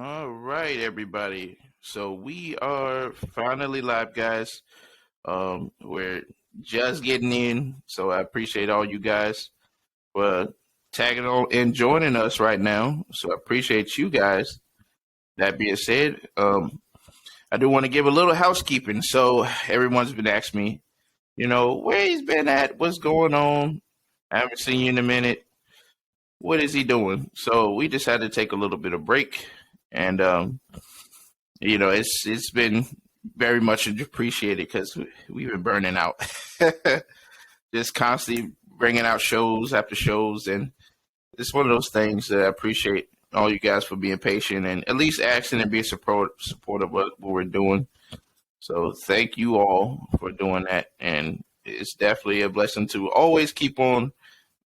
All right, everybody. So we are finally live, guys. We're just getting in, so I appreciate all you guys for tagging on and joining us right now. So I appreciate you guys. That being said, I do want to give a little housekeeping. So everyone's been asking me, where he's been at, what's going on. I haven't seen you in a minute. What is he doing? So we decided to take a little bit of break, and it's been very much appreciated because we've been burning out, just constantly bringing out shows after shows, and it's one of those things that I appreciate all you guys for being patient and at least asking and being support of what we're doing. So thank you all for doing that, and it's definitely a blessing to always keep on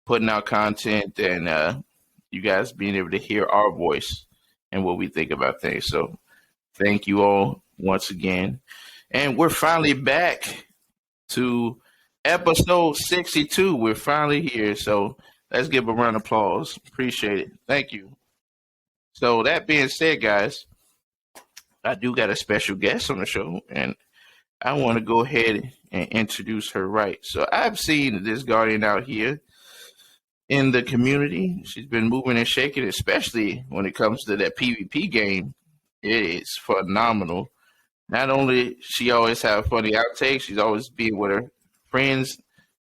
putting out content and you guys being able to hear our voice and what we think about things. So thank you all once again. And we're finally back to episode 62. We're finally here. So let's give a round of applause. Appreciate it. Thank you. So that being said, guys, I do got a special guest on the show, and I want to go ahead and introduce her right. So I've seen this guardian out here in the community. She's been moving and shaking, especially when it comes to that PvP game. It is phenomenal. Not only she always have funny outtakes, she's always being with her friends,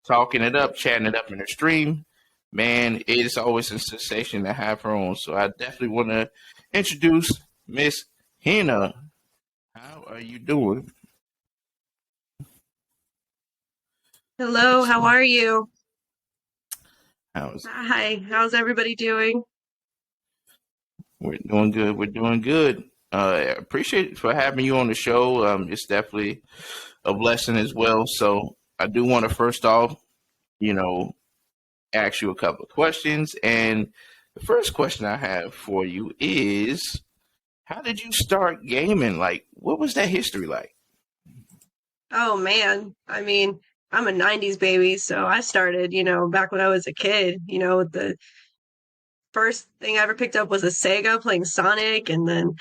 talking it up, chatting it up in her stream. Man, it is always a sensation to have her on. So I definitely want to introduce Miss Hina. How are you doing? Hello, how are you? How's Hi, how's everybody doing? We're doing good. We're doing good. Appreciate it for having you on the show. It's definitely a blessing as well. So I do want to first off, you know, ask you a couple of questions. And the first question I have for you is, how did you start gaming? Like, what was that history like? Oh man, I'm a 90s baby, so I started, back when I was a kid. The first thing I ever picked up was a Sega playing Sonic, and then,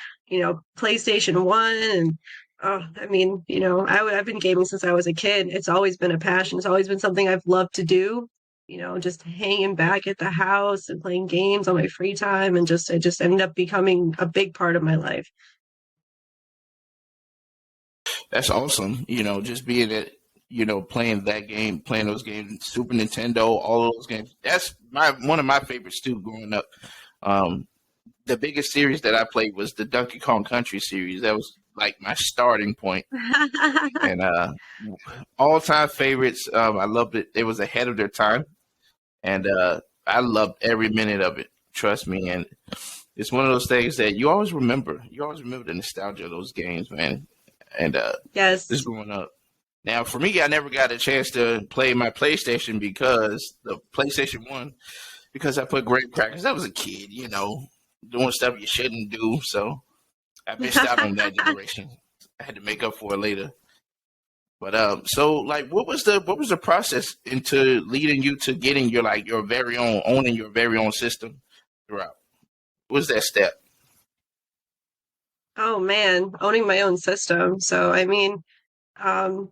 PlayStation 1. And, I've been gaming since I was a kid. It's always been a passion. It's always been something I've loved to do. Just hanging back at the house and playing games on my free time, and it just ended up becoming a big part of my life. That's awesome. Just being at, playing that game, playing those games, Super Nintendo, all of those games. That's one of my favorites too. Growing up, um, the biggest series that I played was the Donkey Kong Country series. That was like my starting point, and all time favorites. I loved it. It was ahead of their time, and I loved every minute of it. Trust me, and it's one of those things that you always remember. You always remember the nostalgia of those games, man. And just Yes. growing up. Now, for me, I never got a chance to play my PlayStation because the PlayStation One, because I put graham crackers. I was a kid, doing stuff you shouldn't do. So I missed out on that generation. I had to make up for it later. But so like, what was the process into leading you to getting your very own, owning your very own system throughout? What was that step? Oh man, owning my own system. Um,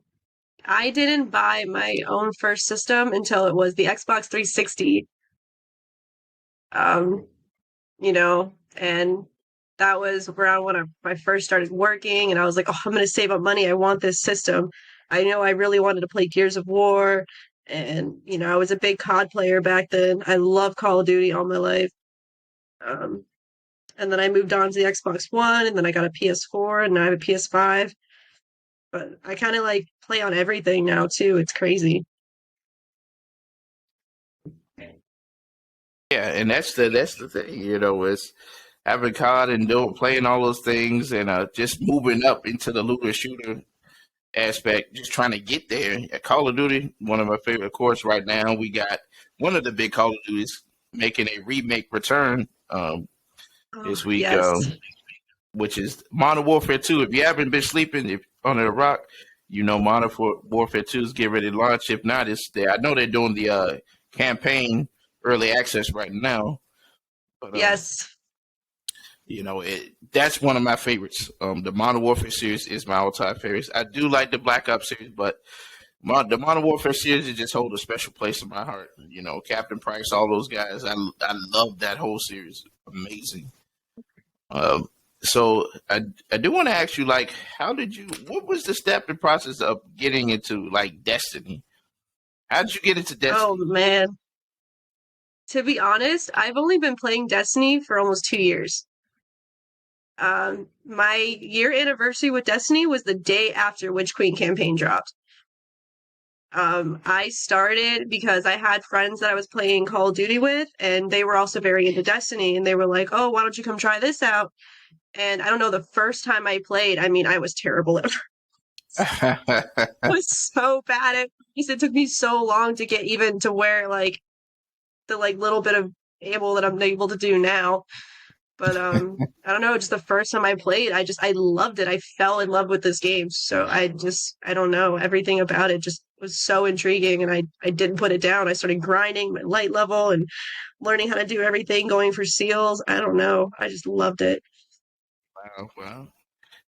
I didn't buy my own first system until it was the Xbox 360. Um, and that was around when I first started working, and I was like, oh, I'm gonna save up money. I want this system. I know I really wanted to play Gears of War, and I was a big COD player back then. I love Call of Duty all my life. Um, and then I moved on to the Xbox One, and then I got a PS4, and now I have a PS5. But I kind of like play on everything now too. It's crazy. Yeah, and that's the thing, is having COD and doing playing all those things and just moving up into the looter shooter aspect, just trying to get there. At Call of Duty, one of my favorite, of course, right now we got one of the big Call of Duties making a remake return Oh, this week, yes. which is Modern Warfare 2. If you haven't been sleeping if under a rock, Warfare 2 is getting ready to launch. If not, it's there. I know they're doing the campaign early access right now, but Yes. That's one of my favorites. The Modern Warfare series is my all-time favorites. I do like the Black Ops series, but the Modern Warfare series it just hold a special place in my heart. Captain Price, all those guys. I love that whole series. Amazing. Um, so I do want to ask you, like, what was the step and process of getting into like Destiny? How did you get into Oh Destiny? man. To be honest, I've only been playing Destiny for almost 2 years. My year anniversary with Destiny was the day after Witch Queen campaign dropped. I started because I had friends that I was playing Call of Duty with, and they were also very into Destiny, and they were like, "Oh, why don't you come try this out?" And I don't know, the first time I played, I mean, I was terrible at was so bad at first. It took me so long to get even to where like the like little bit of able that I'm able to do now. But I don't know, just the first time I played, I loved it. I fell in love with this game. So I don't know, everything about it just was so intriguing and I didn't put it down. I started grinding my light level and learning how to do everything, going for seals. I don't know. I just loved it. Well,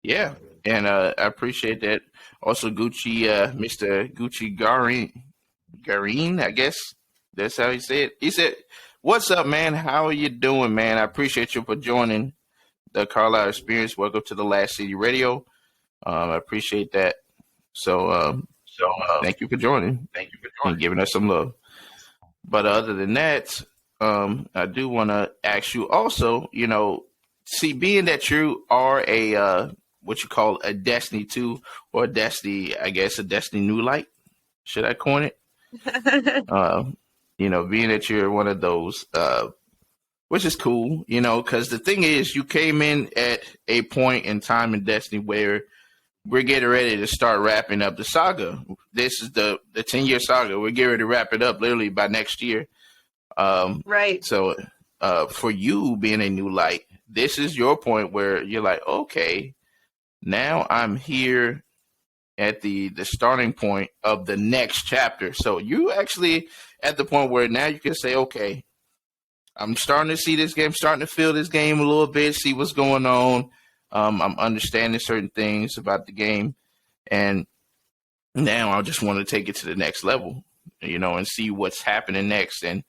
yeah, and I appreciate that. Also, Mr. Gucci Garin, I guess that's how he said. He said, "What's up, man? How are you doing, man? I appreciate you for joining the Carlisle Experience. Welcome to the Last City Radio. I appreciate that. So, thank you for joining and giving us some love. But other than that, I do want to ask you also, see, being that you are a what you call a Destiny 2 or I guess a Destiny New Light, should I coin it? Uh, being that you're one of those, which is cool, because the thing is, you came in at a point in time in Destiny where we're getting ready to start wrapping up the saga. This is the 10-year saga. We're getting ready to wrap it up literally by next year. Right. So for you being a new light, this is your point where you're like, okay, now I'm here at the starting point of the next chapter. So you actually at the point where now you can say, okay, I'm starting to see this game, starting to feel this game a little bit, see what's going on. I'm understanding certain things about the game, and now I just want to take it to the next level, and see what's happening next. And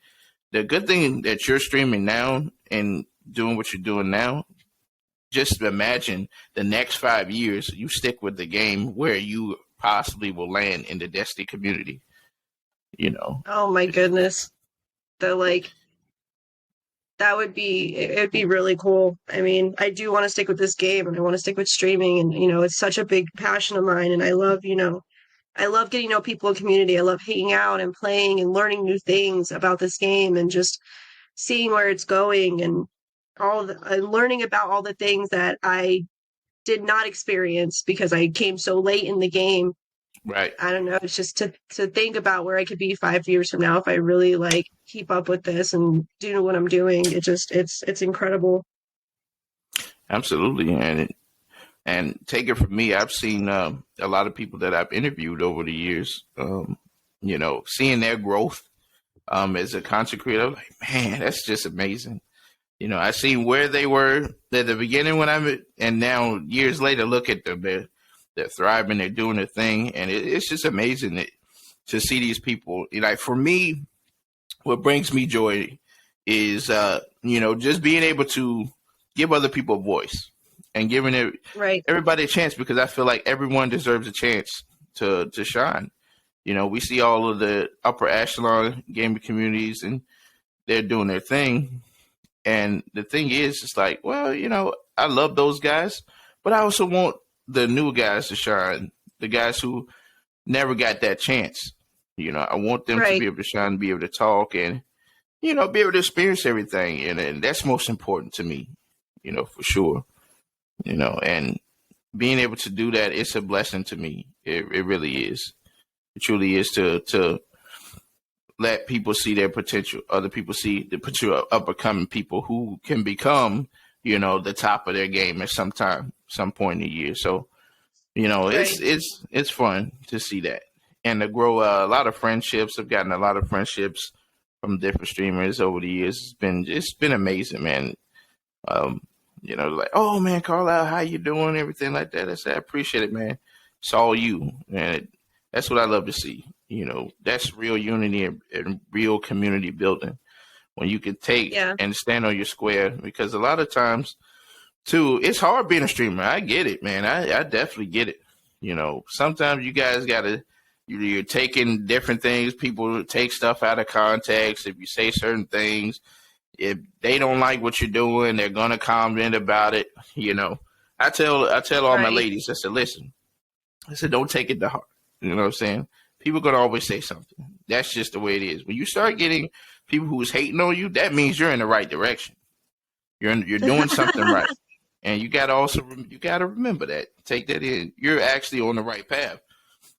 the good thing that you're streaming now and doing what you're doing now, just imagine the next 5 years you stick with the game where you possibly will land in the Destiny community. Oh my goodness. The like that would be it'd be really cool. I mean, I do want to stick with this game and I want to stick with streaming and it's such a big passion of mine and I love getting to know people in community. I love hanging out and playing and learning new things about this game and just seeing where it's going and and learning about all the things that I did not experience because I came so late in the game. Right. I don't know. It's just to think about where I could be 5 years from now if I really like keep up with this and do what I'm doing. It's incredible. Absolutely. And take it from me, I've seen a lot of people that I've interviewed over the years, seeing their growth as a content creator. I'm like, man, that's just amazing. I seen where they were at the beginning and now years later, look at them. They're thriving, they're doing their thing. And it's just amazing to see these people. Like for me, what brings me joy is, just being able to give other people a voice and giving Right. everybody a chance because I feel like everyone deserves a chance to shine. We see all of the upper echelon gaming communities and they're doing their thing. And the thing is, it's like, well, I love those guys, but I also want the new guys to shine, the guys who never got that chance. I want them to be Right. able to shine, be able to talk and, be able to experience everything. And that's most important to me, for sure. And being able to do that, it's a blessing to me. It really is. It truly is to let people see their potential. Other people see the potential of up and coming people who can become, the top of their game at some point in the year. So, Right. it's fun to see that and to grow a lot of friendships. I've gotten a lot of friendships from different streamers over the years. It's been amazing, man. Like, oh man, Carlisle, how you doing? Everything like that. I said, I appreciate it, man. It's all you, and that's what I love to see. That's real unity and real community building when you can take Yeah. and stand on your square. Because a lot of times, too, it's hard being a streamer. I get it, man. I definitely get it. Sometimes you guys gotta you're taking different things. People take stuff out of context. If you say certain things, if they don't like what you're doing, they're gonna comment about it. I tell all my Right. ladies, I said, listen, I said, don't take it to heart. You know what I'm saying? People gonna always say something. That's just the way it is. When you start getting people who's hating on you, that means you're in the right direction. You're doing something right, and you gotta remember that. Take that in. You're actually on the right path.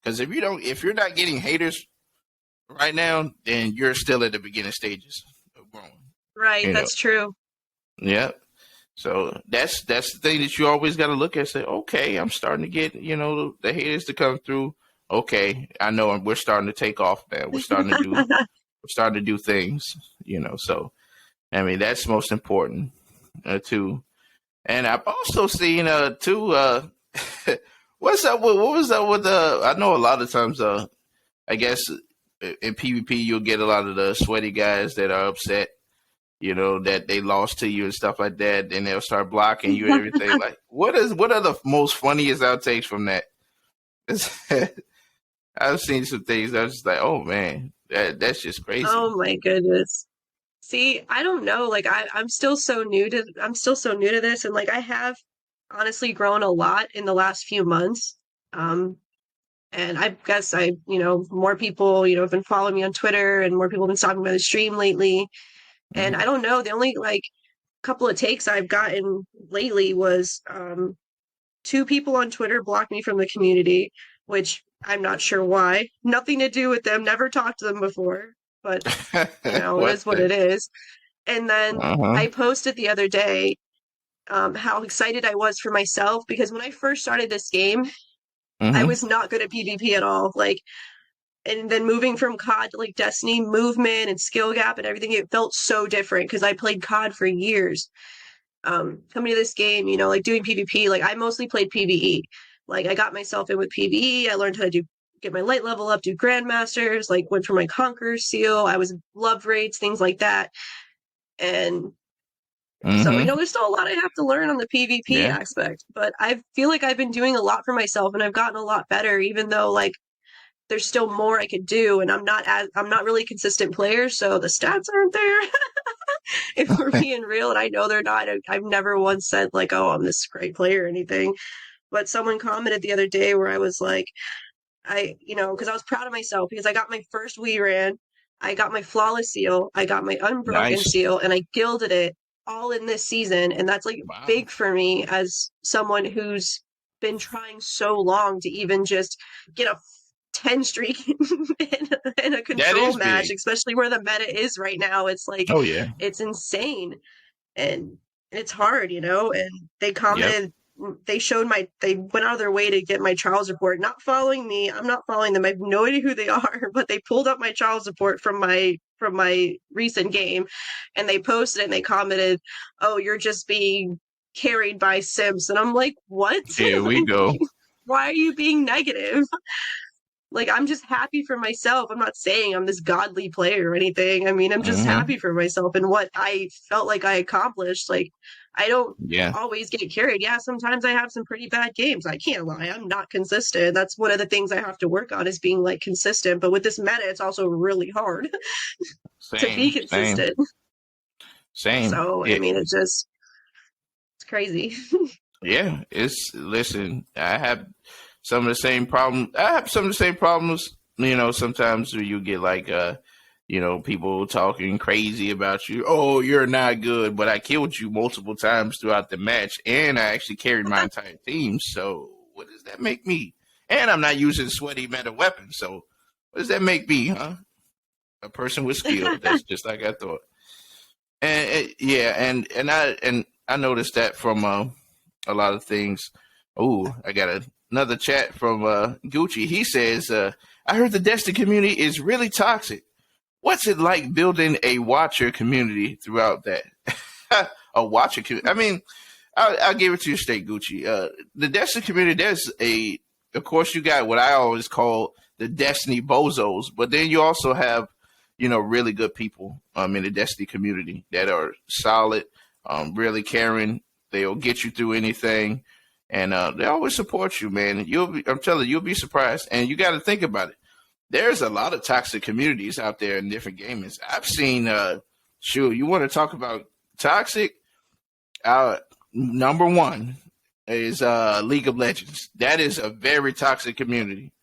Because if you're not getting haters right now, then you're still at the beginning stages of growing. Right. You know, That's true. yeah. So that's the thing that you always got to look at. Say, okay, I'm starting to get the haters to come through. Okay, I know we're starting to take off now. We're starting to do things. So I mean that's most important too. And I've also seen too. What's up with what was up with I know a lot of times I guess in PvP you'll get a lot of the sweaty guys that are upset that they lost to you and stuff like that, and they'll start blocking you and everything. Like, what are the most funniest outtakes from that? I've seen some things that I was just like, oh man, that's just crazy. Oh my goodness. See, I don't know. Like I'm still so new to this, and like I have honestly grown a lot in the last few months. Um, and I guess more people, have been following me on Twitter and more people have been stopping by the stream lately. And I Hmm. don't know, the only like couple of takes I've gotten lately was two people on Twitter blocked me from the community, which I'm not sure why. Nothing to do with them, never talked to them before, but it What is what the? it is. And then Uh-huh. I posted the other day how excited I was for myself because when I first started this game, I Hmm. was not good at PvP at all. Like, and then moving from COD to like Destiny, movement and skill gap and everything, it felt so different because I played COD for years. Coming to this game, like doing PvP, like I mostly played PvE. Like I got myself in with PvE. I learned how to get my light level up, do grandmasters, like went for my conqueror seal. I was love rates, things like that. And so, Hmm. there's still a lot I have to learn on the PvP Yeah. aspect, but I feel like I've been doing a lot for myself and I've gotten a lot better, even though like there's still more I could do and I'm not really a consistent player, so the stats aren't there. If we're being real, and I know they're not. I've never once said like, "Oh, I'm this great player" or anything. But someone commented the other day where I was like, because I was proud of myself because I got my first Wii ran, I got my flawless seal, I got my unbroken Nice. seal, and I gilded it all in this season, and that's like Wow. big for me as someone who's been trying so long to even just get a 10 streak in a That control is match, big. especially where the meta is right now. It's like Oh yeah. it's insane and it's hard, and they Yep. commented, they went out of their way to get my trials report, not following me. I'm not following them. I have no idea who they are, but they pulled up my trials report from my recent game and they posted it and they commented, "Oh, you're just being carried by Sims." And I'm like, "What?" Here we Like, go. why are you being negative? Like, I'm just happy for myself. I'm not saying I'm this godly player or anything. I mean, I'm just Hmm. happy for myself and what I felt like I accomplished. Like, I don't Yeah. always get carried. Yeah, sometimes I have some pretty bad games. I can't lie. I'm not consistent. That's one of the things I have to work on is being like consistent. But with this meta, it's also really hard to be Same. Same. consistent. Same. So, I Yeah. mean, it's crazy. Yeah. Listen. I have some of the same problems. I have some of the same problems. Sometimes you get like people talking crazy about you. Oh, you're not good, but I killed you multiple times throughout the match, and I actually carried my entire team. So what does that make me? And I'm not using sweaty meta weapons. So what does that make me, huh? A person with skill. That's just like I thought. And yeah, and I noticed that from a lot of things. Oh, I got another chat from Gucci. He says, "I heard the Destiny community is really toxic. What's it like building a watcher community throughout that? A watcher community? I mean, I'll give it to you straight, Gucci. The Destiny community, of course, you got what I always call the Destiny bozos, but then you also have, really good people in the Destiny community that are solid, really caring. They'll get you through anything, and they always support you, man. I'm telling you, you'll be surprised, and you got to think about it. There's a lot of toxic communities out there in different gamings. I've seen, you want to talk about toxic? Number one is League of Legends. That is a very toxic community.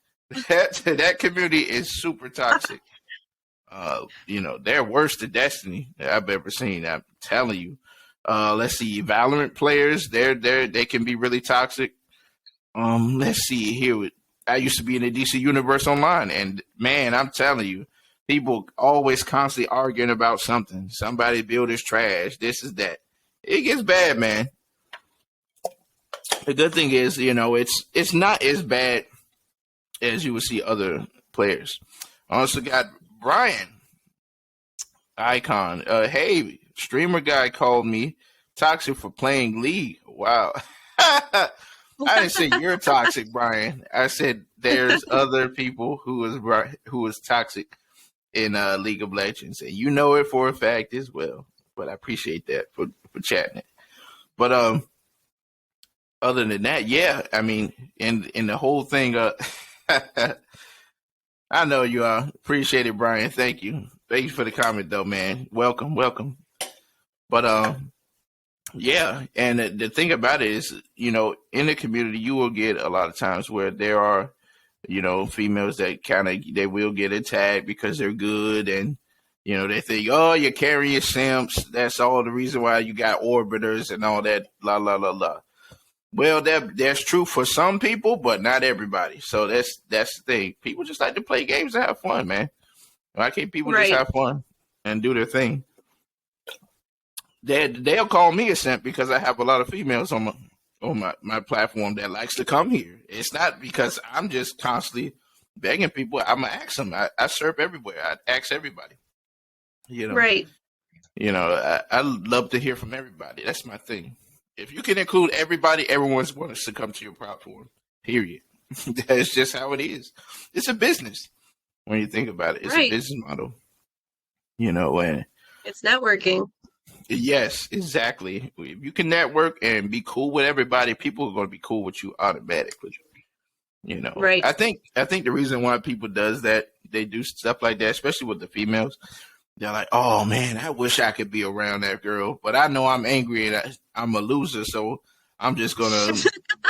That community is super toxic. They're worse than Destiny that I've ever seen. I'm telling you. Let's see, Valorant players, they can be really toxic. Let's see here. I used to be in the DC Universe Online, and man, I'm telling you, people always constantly arguing about something. Somebody build is trash. This is that. It gets bad, man. The good thing is, it's not as bad as you would see other players. I also got Brian Icon. Hey, streamer guy called me toxic for playing League. Wow. I didn't say you're toxic, Brian. I said there's other people who is toxic in League of Legends, and you know it for a fact as well. But I appreciate that for chatting it. But other than that, yeah, I mean, in the whole thing, I know you appreciate it, Brian. Thank you for the comment, though, man. Welcome. But yeah, and the thing about it is, in the community, you will get a lot of times where there are, females that they will get attacked because they're good, and they think, oh, you're carrying simps. That's all the reason why you got orbiters and all that. La la la la. Well, that's true for some people, but not everybody. So that's the thing. People just like to play games and have fun, man. Why can't people just have fun and do their thing? They'll call me a simp because I have a lot of females on my platform that likes to come here. It's not because I'm just constantly begging people. I'm gonna ask them. I serve everywhere. I ask everybody. Right. I love to hear from everybody. That's my thing. If you can include everybody, everyone's wants to come to your platform. Period. That's just how it is. It's a business. When you think about it, it's a business model. And it's networking. Yes, exactly. If you can network and be cool with everybody, people are going to be cool with you automatically. Right. I think the reason why people does that, they do stuff like that, especially with the females. They're like, oh man, I wish I could be around that girl, but I know I'm angry and I'm a loser, so I'm just gonna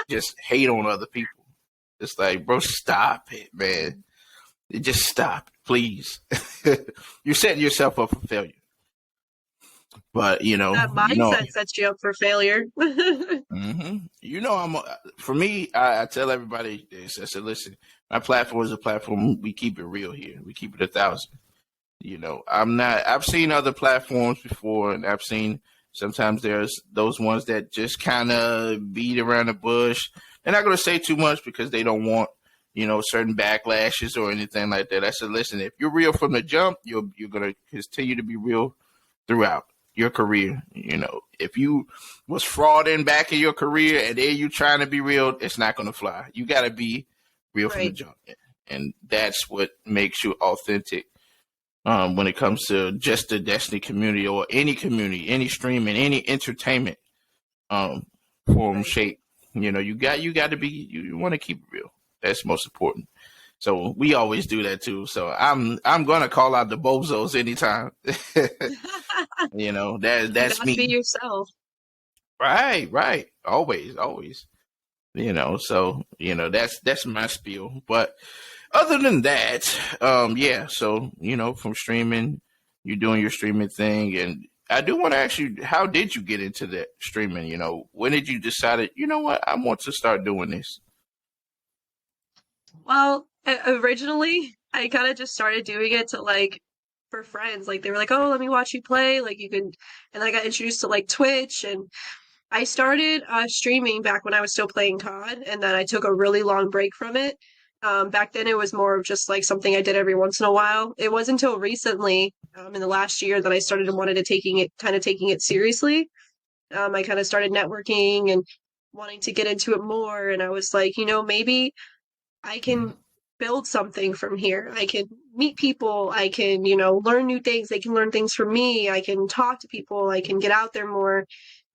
just hate on other people. It's like, bro, stop it, man. Just stop, please. You're setting yourself up for failure. But that mindset sets you up for failure. Mm-hmm. For me, I tell everybody this. I said, listen, my platform is a platform. We keep it real here. We keep it 1,000. I've seen other platforms before, and I've seen sometimes there's those ones that just kind of beat around the bush. They're not going to say too much because they don't want, certain backlashes or anything like that. I said, listen, if you're real from the jump, you're going to continue to be real throughout your career. If you was frauding back in your career and then you trying to be real, it's not going to fly. You got to be real from the jump. And that's what makes you authentic. When it comes to just the Destiny community or any community, any streaming, any entertainment form, shape, you got to be, you want to keep it real. That's most important. So we always do that too. So I'm gonna call out the bozos anytime. That's me. Be yourself. Right. Always. So that's my spiel. But other than that, so, from streaming, you're doing your streaming thing. And I do want to ask you, how did you get into that streaming? When did you decide, what, I want to start doing this? Well, originally, I kind of just started doing it to for friends. Like, they were like, oh, let me watch you play. Like, you can, and I got introduced to Twitch, and I started streaming back when I was still playing COD, and then I took a really long break from it. Back then, it was more of just something I did every once in a while. It wasn't until recently, in the last year, that I started taking it seriously. I kind of started networking and wanting to get into it more. And I was like, maybe I can build something from here. I can meet people. I can, learn new things. They can learn things from me. I can talk to people. I can get out there more,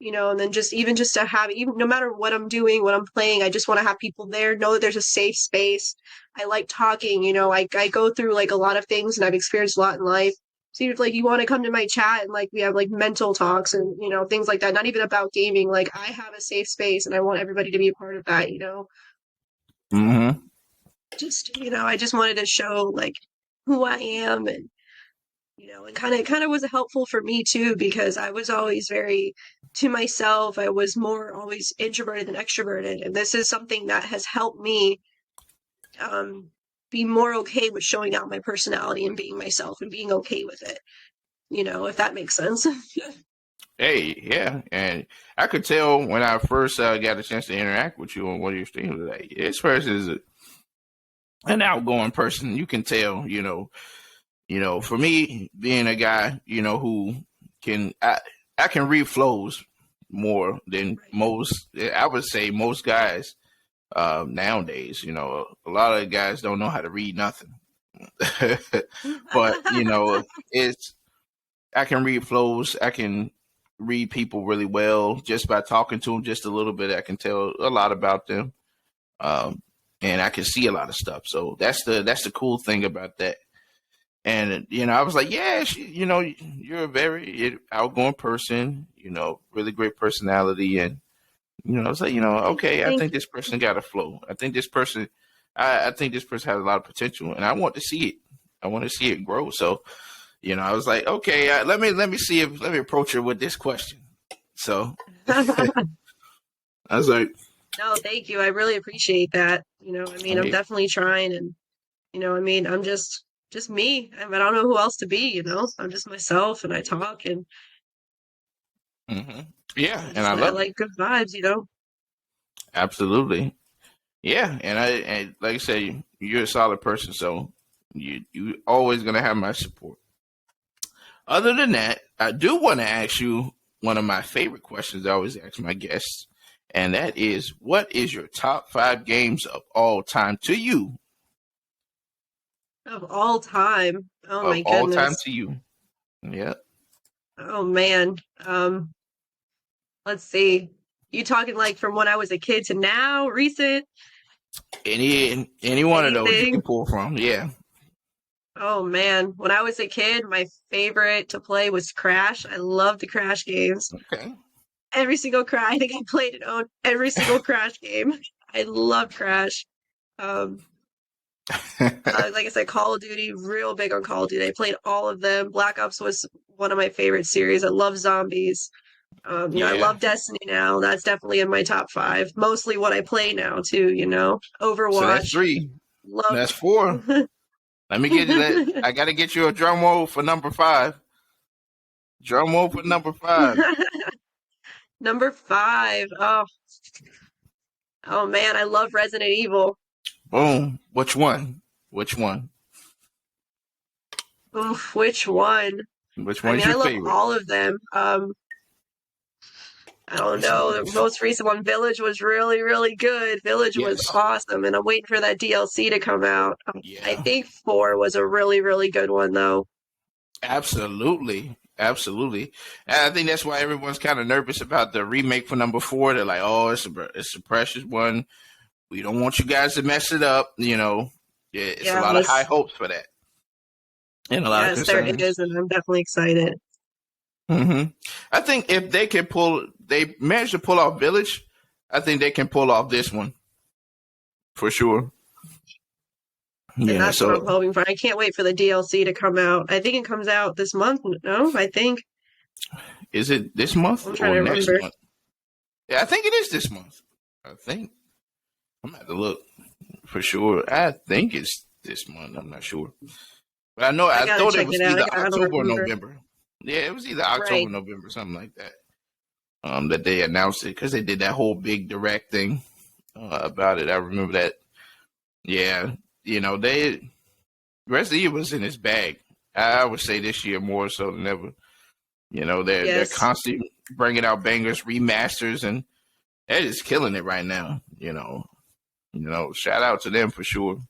and then just to have, even no matter what I'm doing, what I'm playing, I just want to have people there, know that there's a safe space. I like talking, I go through like a lot of things and I've experienced a lot in life. So if like you want to come to my chat and like we have like mental talks and things like that, not even about gaming, like I have a safe space and I want everybody to be a part of that, Mm-hmm. just I just wanted to show like who I am, and and kind of was helpful for me too, because I was always very to myself. I was more always introverted than extroverted, and this is something that has helped me um be more okay with showing out my personality and being myself and being okay with it, if that makes sense. Hey, yeah, and I could tell when I first got a chance to interact with you on one of your streams today. This person is an outgoing person. You can tell, for me being a guy, who can I can read flows more than Right. most. I would say most guys nowadays. A lot of guys don't know how to read nothing. But it's I can read flows. I can read people really well just by talking to them just a little bit. I can tell a lot about them, um, and I can see a lot of stuff. So that's the cool thing about that. And I was like, yeah, you're a very outgoing person. Really great personality, and I was like, okay, I Thank think this person got a flow. I think this person, I think this person has a lot of potential, and I want to see it. I want to see it grow. So, I was like, okay, let me approach her with this question. So you. I was like, No, thank you. I really appreciate that. I'm hey, definitely trying, and I'm just me. I don't know who else to be, I'm just myself and I talk, and hmm yeah, and I I love it. like good vibes. Absolutely, yeah, and like I said, you're a solid person, so you always gonna have my support. Other than that, I do want to ask you one of my favorite questions I always ask my guests, and that is, what is your top 5 games of all time to you? Of all time. Oh Of my all time goodness. to you. Yeah. Oh man. Let's see. You talking like from when I was a kid to now, recent, Any one of those you can anything? pull from. Yeah. Oh man. When I was a kid, my favorite to play was Crash. I loved the Crash games. Okay. Every single Crash. I think I played and owned every single Crash game. I love Crash. Um, like I said, Call of Duty, real big on Call of Duty. I played all of them. Black Ops was one of my favorite series. I love zombies. I Yeah. love Destiny now. That's definitely in my top five. Mostly what I play now too, So that's Overwatch. 3. Love That's 4. Let me get you that. I got to get you a drum roll for number 5. Drum roll for number 5. Number five. Oh man, I love Resident Evil. Boom. Which one? Which one? Oof, which one? Which I one's mean, I your love favorite? all of them. I don't know. The most recent one, Village, was really, really good. Village was Yes. awesome, and I'm waiting for that DLC to come out. I Yeah. think four was a really, really good one, though. Absolutely. Absolutely. And I think that's why everyone's kind of nervous about the remake for number 4. They're like, oh, it's a precious one. We don't want you guys to mess it up. Yeah, it's a lot of high Yes, hopes for that and a lot of yes, there concerns. is, and I'm definitely excited. I think if they manage to pull off Village, I think they can pull off this one for sure. And Yeah. that's what I'm So hoping for. I can't wait for the DLC to come out. I think it comes out this month. No, I think. is it this month I'm trying or to next remember. month? Yeah, I think it is this month. I think I'm gonna have to look for sure. I think it's this month. I'm not sure, but I know I I gotta thought it check was it out. either I don't October or remember. November. Yeah, it was either October, Right. or November, something like that. That they announced it because they did that whole big direct thing about it. I remember that. Yeah, they Resident Evil was in his bag. I would say this year more so than ever. They're Yes. constant. bringing out bangers, remasters, and they're just killing it right now. Shout out to them for sure.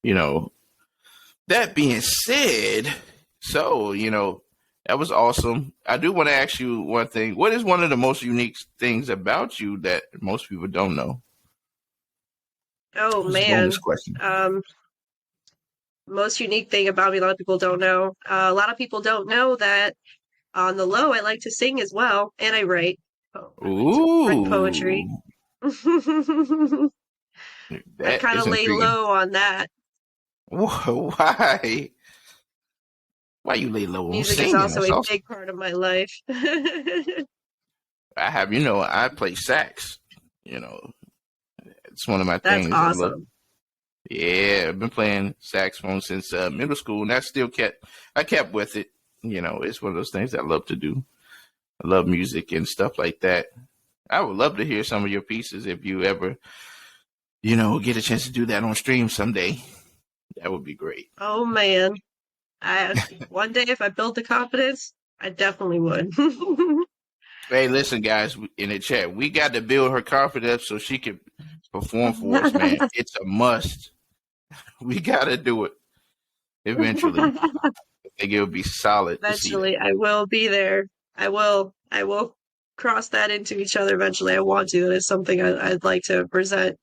That being said, so that was awesome. I do want to ask you one thing. What is one of the most unique things about you that most people don't know? Oh That's a man. bonus question. Most unique thing about me, a lot of people don't know. A lot of people don't know that on the low, I like to sing as well, and I write. Oh, I like to write poetry. Ooh, I that kind of is lay intriguing. low on that. Why? Why you lay low on Music is singing? also That's a awesome. big part of my life. I play sax. It's one of my That's things I love. awesome. Yeah, I've been playing saxophone since middle school, and I kept with it. It's one of those things I love to do. I love music and stuff like that. I would love to hear some of your pieces if you ever, get a chance to do that on stream someday. That would be great. Oh man. One day if I built the confidence, I definitely would. Hey, listen, guys, in the chat, we got to build her confidence so she can perform for us, man. It's a must. We got to do it eventually. I think it would be solid to see that. Eventually, I will be there. I will cross that into each other eventually. I want to. It's something I'd like to present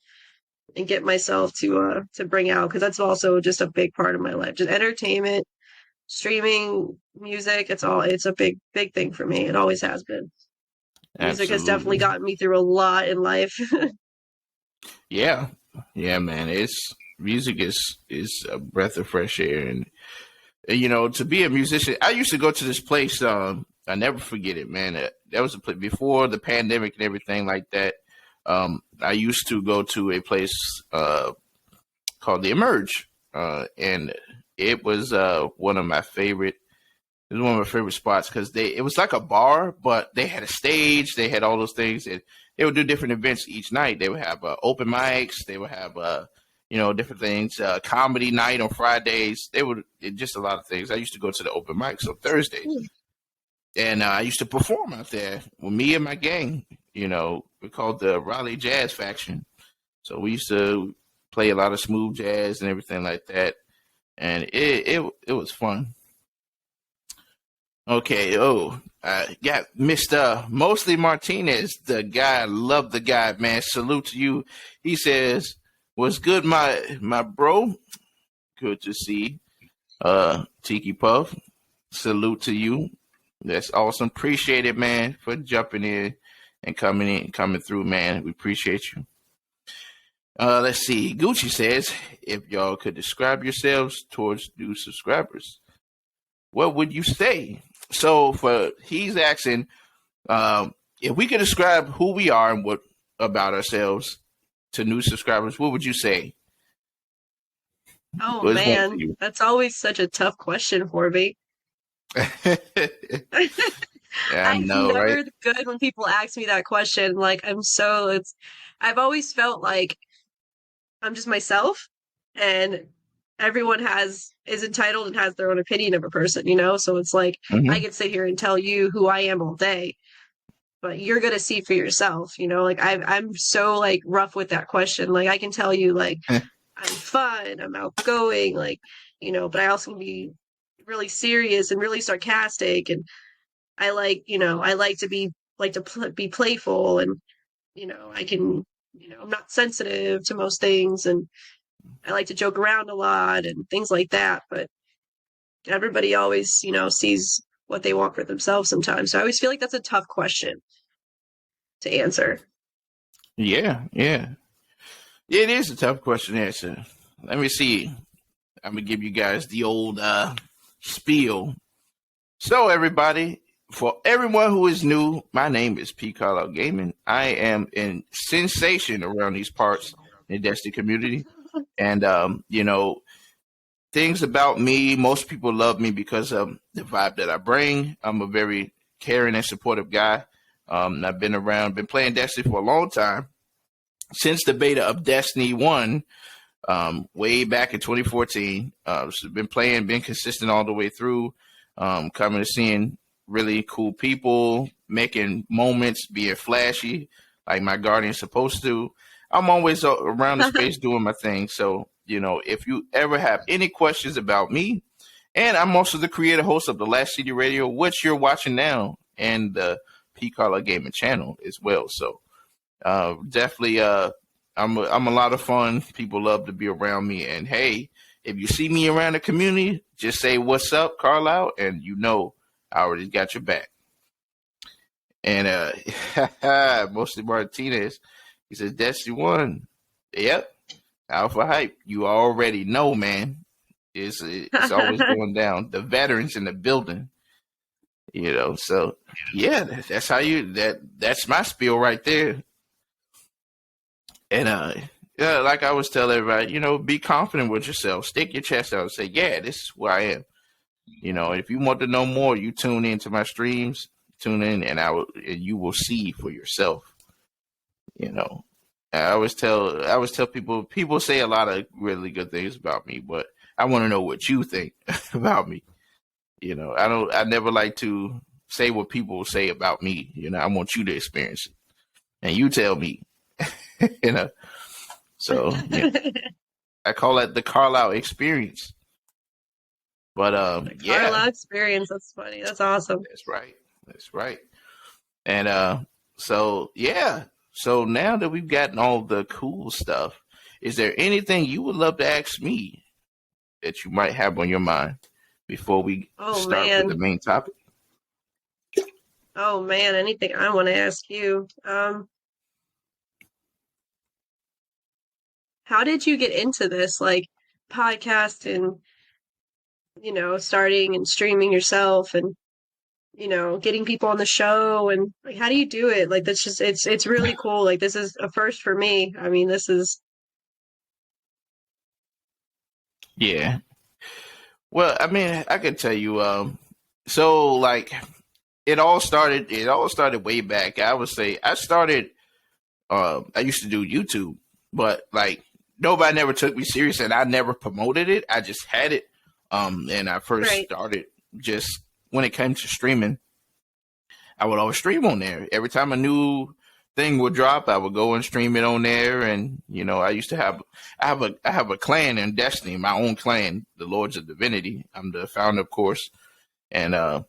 and get myself to bring out because that's also just a big part of my life. Just entertainment, streaming, music. It's a big thing for me. It always has been. Music has definitely Absolutely. gotten me through a lot in life. Yeah. Yeah, man. Music is a breath of fresh air. And to be a musician, I used to go to this place. I never forget it, man. That was a place before the pandemic and everything like that. I used to go to a place called the Emerge, and it was one of my favorite. It was one of my favorite spots because it was like a bar, but they had a stage. They had all those things, and they would do different events each night. They would have open mics. They would have different things. Comedy night on Fridays. Just a lot of things. I used to go to the open mics on Thursdays, and I used to perform out there with me and my gang. We're called the Raleigh Jazz Faction. So we used to play a lot of smooth jazz and everything like that, and it was fun. Okay. Oh, I got Mr. Mostly Martinez, the guy. Love the guy, man. Salute to you. He says, "What's good, my bro? Good to see. TiikiiPuff. Salute to you. That's awesome. Appreciate it, man, for jumping in, coming through, man. We appreciate you." Let's see. Gucci says, "If y'all could describe yourselves towards new subscribers, what would you say?" So he's asking if we could describe who we are and what about ourselves to new subscribers, what would you say? Oh What is one man, that's always such a tough question for me. for you? Yeah, I I'm know, right? never good when people ask me that question. Like I've always felt like I'm just myself and everyone is entitled and has their own opinion of a person, So it's like I Mm-hmm. could sit here and tell you who I am all day, but you're gonna see for yourself, Like I'm so like rough with that question. Like I can tell you like I'm fun, I'm outgoing, like, but I also can be really serious and really sarcastic and I like to be playful and I can I'm not sensitive to most things and I like to joke around a lot and things like that, but everybody always sees what they want for themselves sometimes, so I always feel like that's a tough question to answer. Yeah, yeah. It is a tough question to answer. Let me see. I'm gonna give you guys the old spiel. So everybody, for everyone who is new, my name is P. Carlisle Gaming. I am in sensation around these parts in the Destiny community. And things about me, most people love me because of the vibe that I bring. I'm a very caring and supportive guy. I've been playing Destiny for a long time. Since the beta of Destiny 1, way back in 2014. So been consistent all the way through, coming to seeing really cool people, making moments, being flashy, like my guardian's supposed to. I'm always around the space doing my thing. So, if you ever have any questions about me, and I'm also the creator host of the Last City Radio, which you're watching now, and the P Carla Gaming channel as well. So, definitely, I'm a lot of fun. People love to be around me. And hey, if you see me around the community, just say what's up, Carlisle, and I already got your back. And mostly Martinez, he says Destiny 1. Yep. Alpha Hype. You already know, man. It's always going down. The veterans in the building. So yeah, that's how that's my spiel right there. And yeah, like I always tell everybody, be confident with yourself. Stick your chest out and say, yeah, this is who I am. If you want to know more, you tune into my streams, tune in, and you will see for yourself. I always tell people say a lot of really good things about me, but I want to know what you think about me. I never like to say what people say about me. I want you to experience it, and you tell me. So I call that the Carlisle experience. But yeah, Carlisle experience. That's funny. That's awesome. That's right. And so yeah. So now that we've gotten all the cool stuff, is there anything you would love to ask me that you might have on your mind before we start with the main topic? Oh man, anything I want to ask you. How did you get into this, like podcast and starting and streaming yourself and getting people on the show, and like how do you do it? Like that's just it's really cool. Like this is a first for me. I mean, this is Yeah. Well, I mean, I can tell you so like it all started way back. I would say I started I used to do YouTube, but like nobody never took me serious and I never promoted it. I just had it. And I first started just when it came to streaming, I would always stream on there. Every time a new thing would drop, I would go and stream it on there. And, I used to I have a clan in Destiny, my own clan, the Lords of Divinity. I'm the founder, of course. And,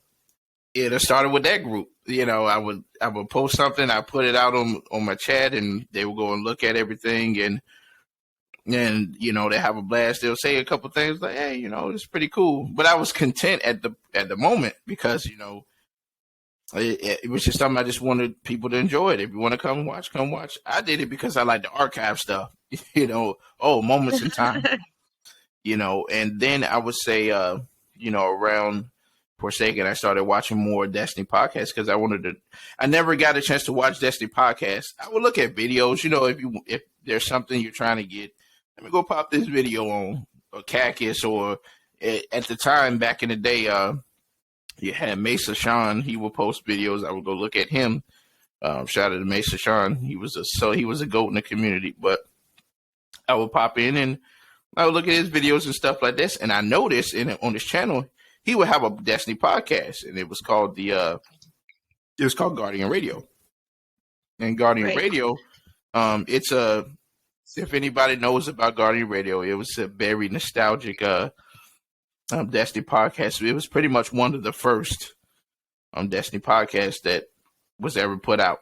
it started with that group. I would post something, I put it out on my chat and they would go and look at everything and they have a blast. They'll say a couple things like, hey, it's pretty cool. But I was content at the moment because, it was just something I just wanted people to enjoy it. If you want to come watch, come watch. I did it because I like to archive stuff, moments in time, and then I would say, around Forsaken, I started watching more Destiny podcasts because I never got a chance to watch Destiny podcasts. I would look at videos, if there's something you're trying to get, let me go pop this video on or Cactus or at the time back in the day, you had Mesa Sean. He would post videos. I would go look at him. Shout out to Mesa Sean. He was a goat in the community. But I would pop in and I would look at his videos and stuff like this. And I noticed on his channel, he would have a Destiny podcast, and it was called Guardian Radio. And Guardian Radio, it's if anybody knows about Guardian Radio, it was a very nostalgic Destiny podcast. It was pretty much one of the first Destiny podcasts that was ever put out.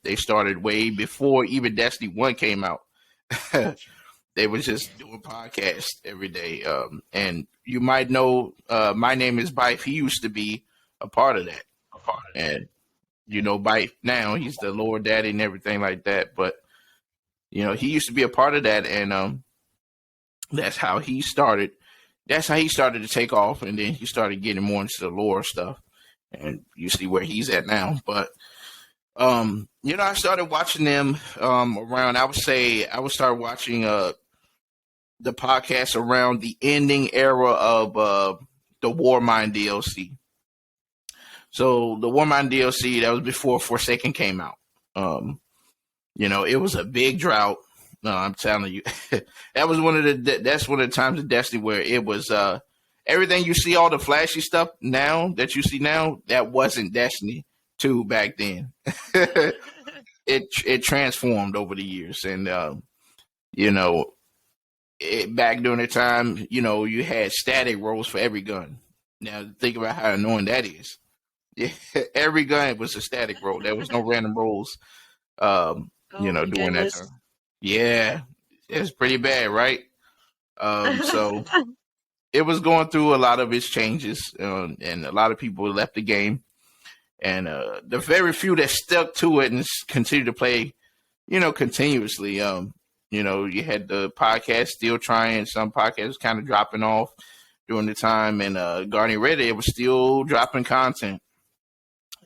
They started way before even Destiny 1 came out. They were just doing podcasts every day. And you might know My Name is Bife. He used to be a part of that. And Bife now, he's the Lord Daddy and everything like that. But he used to be a part of that, and that's how he started. That's how he started to take off, and then he started getting more into the lore stuff, and you see where he's at now. But I started watching them around. I would say I would start watching the podcast around the ending era of the Warmind DLC. So the Warmind DLC, that was before Forsaken came out. It was a big drought. No, I'm telling you, that's one of the times in Destiny where it was everything you see, all the flashy stuff now that you see now, that wasn't Destiny 2 back then. It transformed over the years, and you know, back during the time, you had static rolls for every gun. Now think about how annoying that is. Yeah, every gun was a static roll. There was no random rolls. Oh my During that goodness. time. Yeah, it's pretty bad, right? So it was going through a lot of its changes, and a lot of people left the game. And the very few that stuck to it and continued to play, continuously. You had the podcast still trying. Some podcasts kind of dropping off during the time, and Guardian Radio it was still dropping content.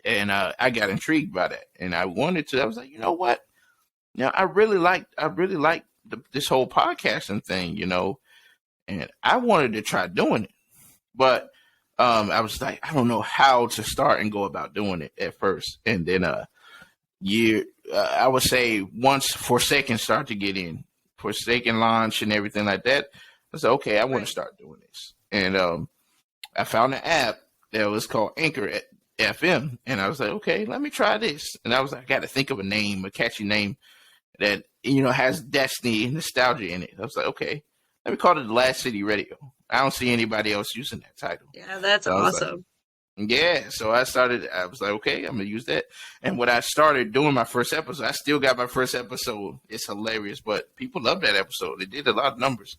And I got intrigued by that, and I wanted to. I was like, you know what? Now I really like this whole podcasting thing, and I wanted to try doing it, but I was like, I don't know how to start and go about doing it at first, and then I would say once Forsaken started to get in, Forsaken launch and everything like that, I said, okay, I want to Right. start doing this, and I found an app that was called Anchor FM, and I was like, okay, let me try this, and I was like, I got to think of a catchy name that has Destiny nostalgia in it. I was like, okay, let me call it the Last City Radio. I don't see anybody else using that title. Yeah, that's So I was like, awesome. yeah. So I was like, okay, I'm gonna use that. And when I started doing my first episode, I still got my first episode. It's hilarious, but people love that episode. It did a lot of numbers.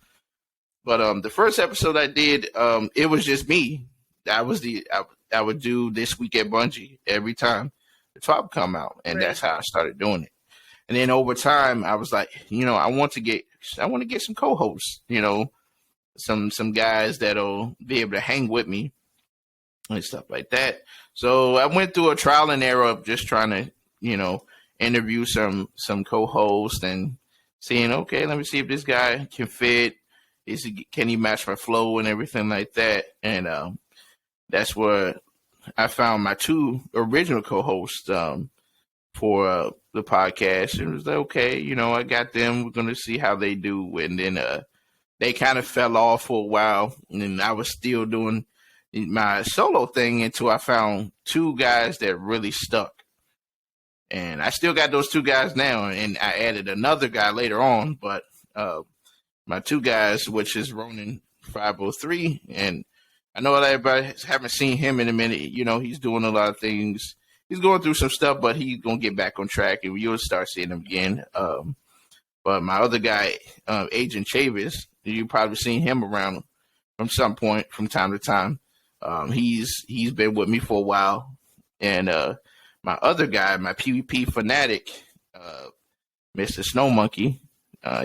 But the first episode I did, it was just me. I would do This Week at Bungie every time the top come out, and that's Right. how I started doing it. And then over time, I was like, I want to get some co-hosts, some guys that'll be able to hang with me and stuff like that. So I went through a trial and error of just trying to, interview some co-hosts and seeing, okay, let me see if this guy can fit. Can he match my flow and everything like that? And that's where I found my two original co-hosts. For the podcast, and it was like, okay, I got them. We're gonna see how they do, and then they kind of fell off for a while, and then I was still doing my solo thing until I found two guys that really stuck, and I still got those two guys now, and I added another guy later on, but my two guys, which is Ronin 503, and I know that everybody haven't seen him in a minute. He's doing a lot of things. He's going through some stuff, but he's going to get back on track, and you'll start seeing him again. But my other guy, Agent Chavis, you've probably seen him around from some point, from time to time. He's been with me for a while. And my other guy, my PvP fanatic, Mr. Snow Monkey,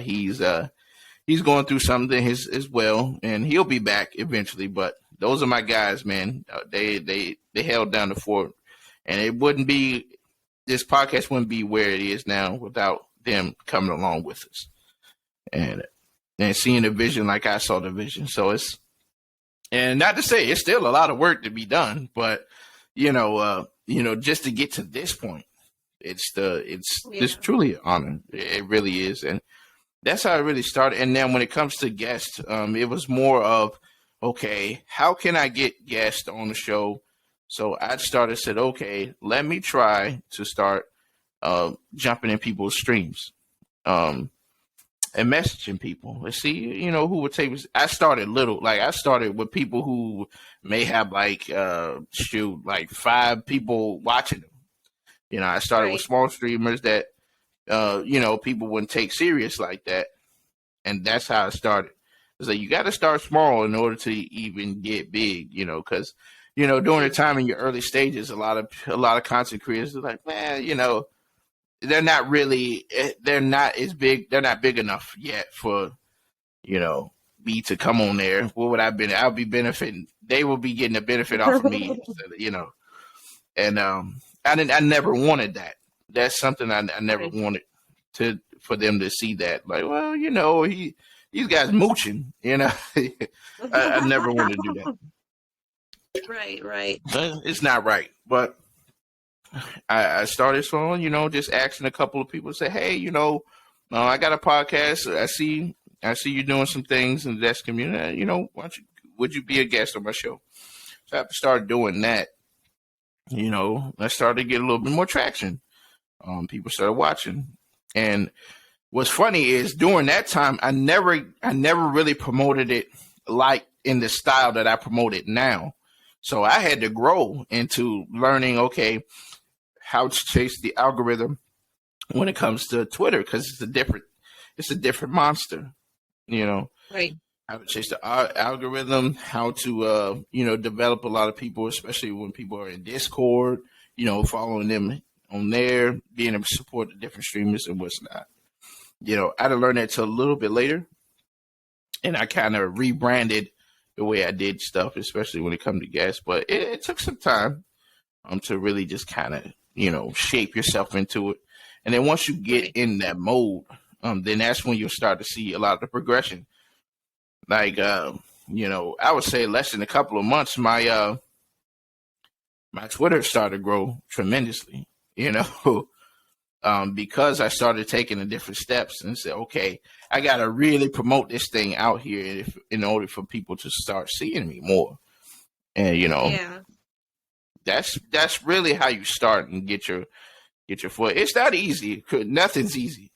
he's going through something as well, and he'll be back eventually. But those are my guys, man. They held down the fort. And this podcast wouldn't be where it is now without them coming along with us and seeing the vision like I saw the vision. So and not to say it's still a lot of work to be done, but just to get to this point, it's truly an honor. It really is. And that's how it really started. And then when it comes to guests, it was more of, okay, how can I get guests on the show? So I said, okay, let me try to start jumping in people's streams and messaging people. Let's see, who would take this. I started with people who may have like 5 people watching them. I started with Right. small streamers that, people wouldn't take serious like that. And that's how I started. It's like, you got to start small in order to even get big, because during the time in your early stages, a lot of content creators are like, man, they're not as big. They're not big enough yet for, me to come on there. What would I be? I'll be benefiting. They will be getting a benefit off of me, instead of, and I never wanted that. That's something I never Right. wanted for them to see that. Like, well, these guys mooching, I never wanted to do that. Right, right. It's not right. But I started small, just asking a couple of people to say, hey, I got a podcast. I see you doing some things in the desk community. Why don't you would you be a guest on my show? So after I started doing that, I started to get a little bit more traction. People started watching, and what's funny is during that time, I never really promoted it like in the style that I promote it now. So I had to grow into learning, okay, how to chase the algorithm when it comes to Twitter, because it's a different monster, Right. how to chase the algorithm, how to, develop a lot of people, especially when people are in Discord, following them on there, being able to support the different streamers and what's not. I didn't learn that till a little bit later, and I kind of rebranded the way I did stuff, especially when it comes to guests. But it took some time to really just kind of shape yourself into it, and then once you get in that mode, then that's when you'll start to see a lot of the progression. Like I would say less than a couple of months, my Twitter started to grow tremendously. Because I started taking the different steps and said, okay, I got to really promote this thing out here in order for people to start seeing me more. And, Yeah. that's really how you start and get your foot. It's not easy. Nothing's easy.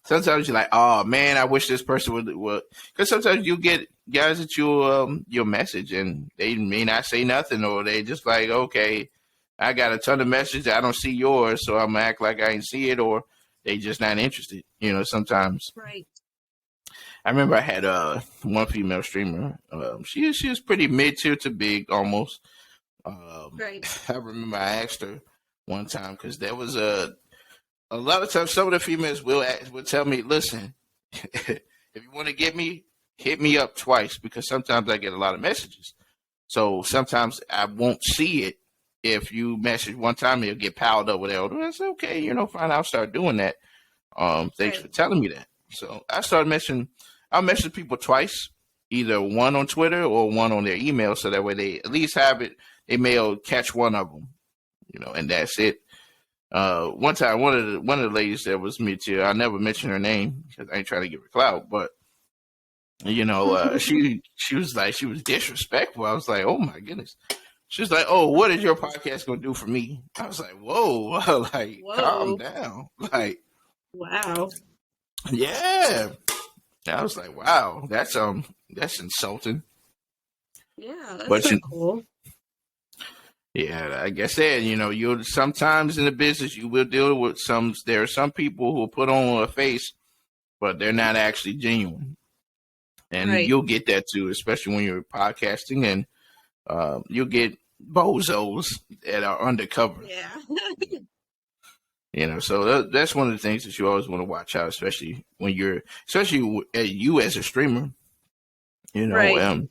Sometimes you're like, oh man, I wish this person would, because sometimes you get guys that you'll message and they may not say nothing, or they just like, okay, I got a ton of messages. I don't see yours, so I'm gonna act like I didn't see it, or they just not interested. Sometimes. Right. I remember I had one female streamer. She was pretty mid tier to big almost. Right. I remember I asked her one time, because there was a lot of times some of the females will tell me, listen, if you want to get me, hit me up twice, because sometimes I get a lot of messages. So sometimes I won't see it. If you message one time, it'll get piled up with elder. That's okay, fine. I'll start doing that. Thanks for telling me that. So I started messaging. I'll message people twice, either one on Twitter or one on their email, so that way they at least have it. They may catch one of them, and that's it. One time, one of the ladies that was mid tier, I never mentioned her name because I ain't trying to give her clout, but she was like, she was disrespectful. I was like, oh my goodness. She was like, oh, what is your podcast going to do for me? I was like, whoa, like, Whoa. calm down. Like, wow. Yeah. I was like, wow, that's insulting. Yeah, that's But so cool. Yeah, like I said, you'll sometimes in the business you will deal with there are some people who will put on a face, but they're not actually genuine. And Right. you'll get that too, especially when you're podcasting, and you'll get bozos that are undercover. Yeah. So that's one of the things that you always want to watch out, especially when especially you as a streamer. Right.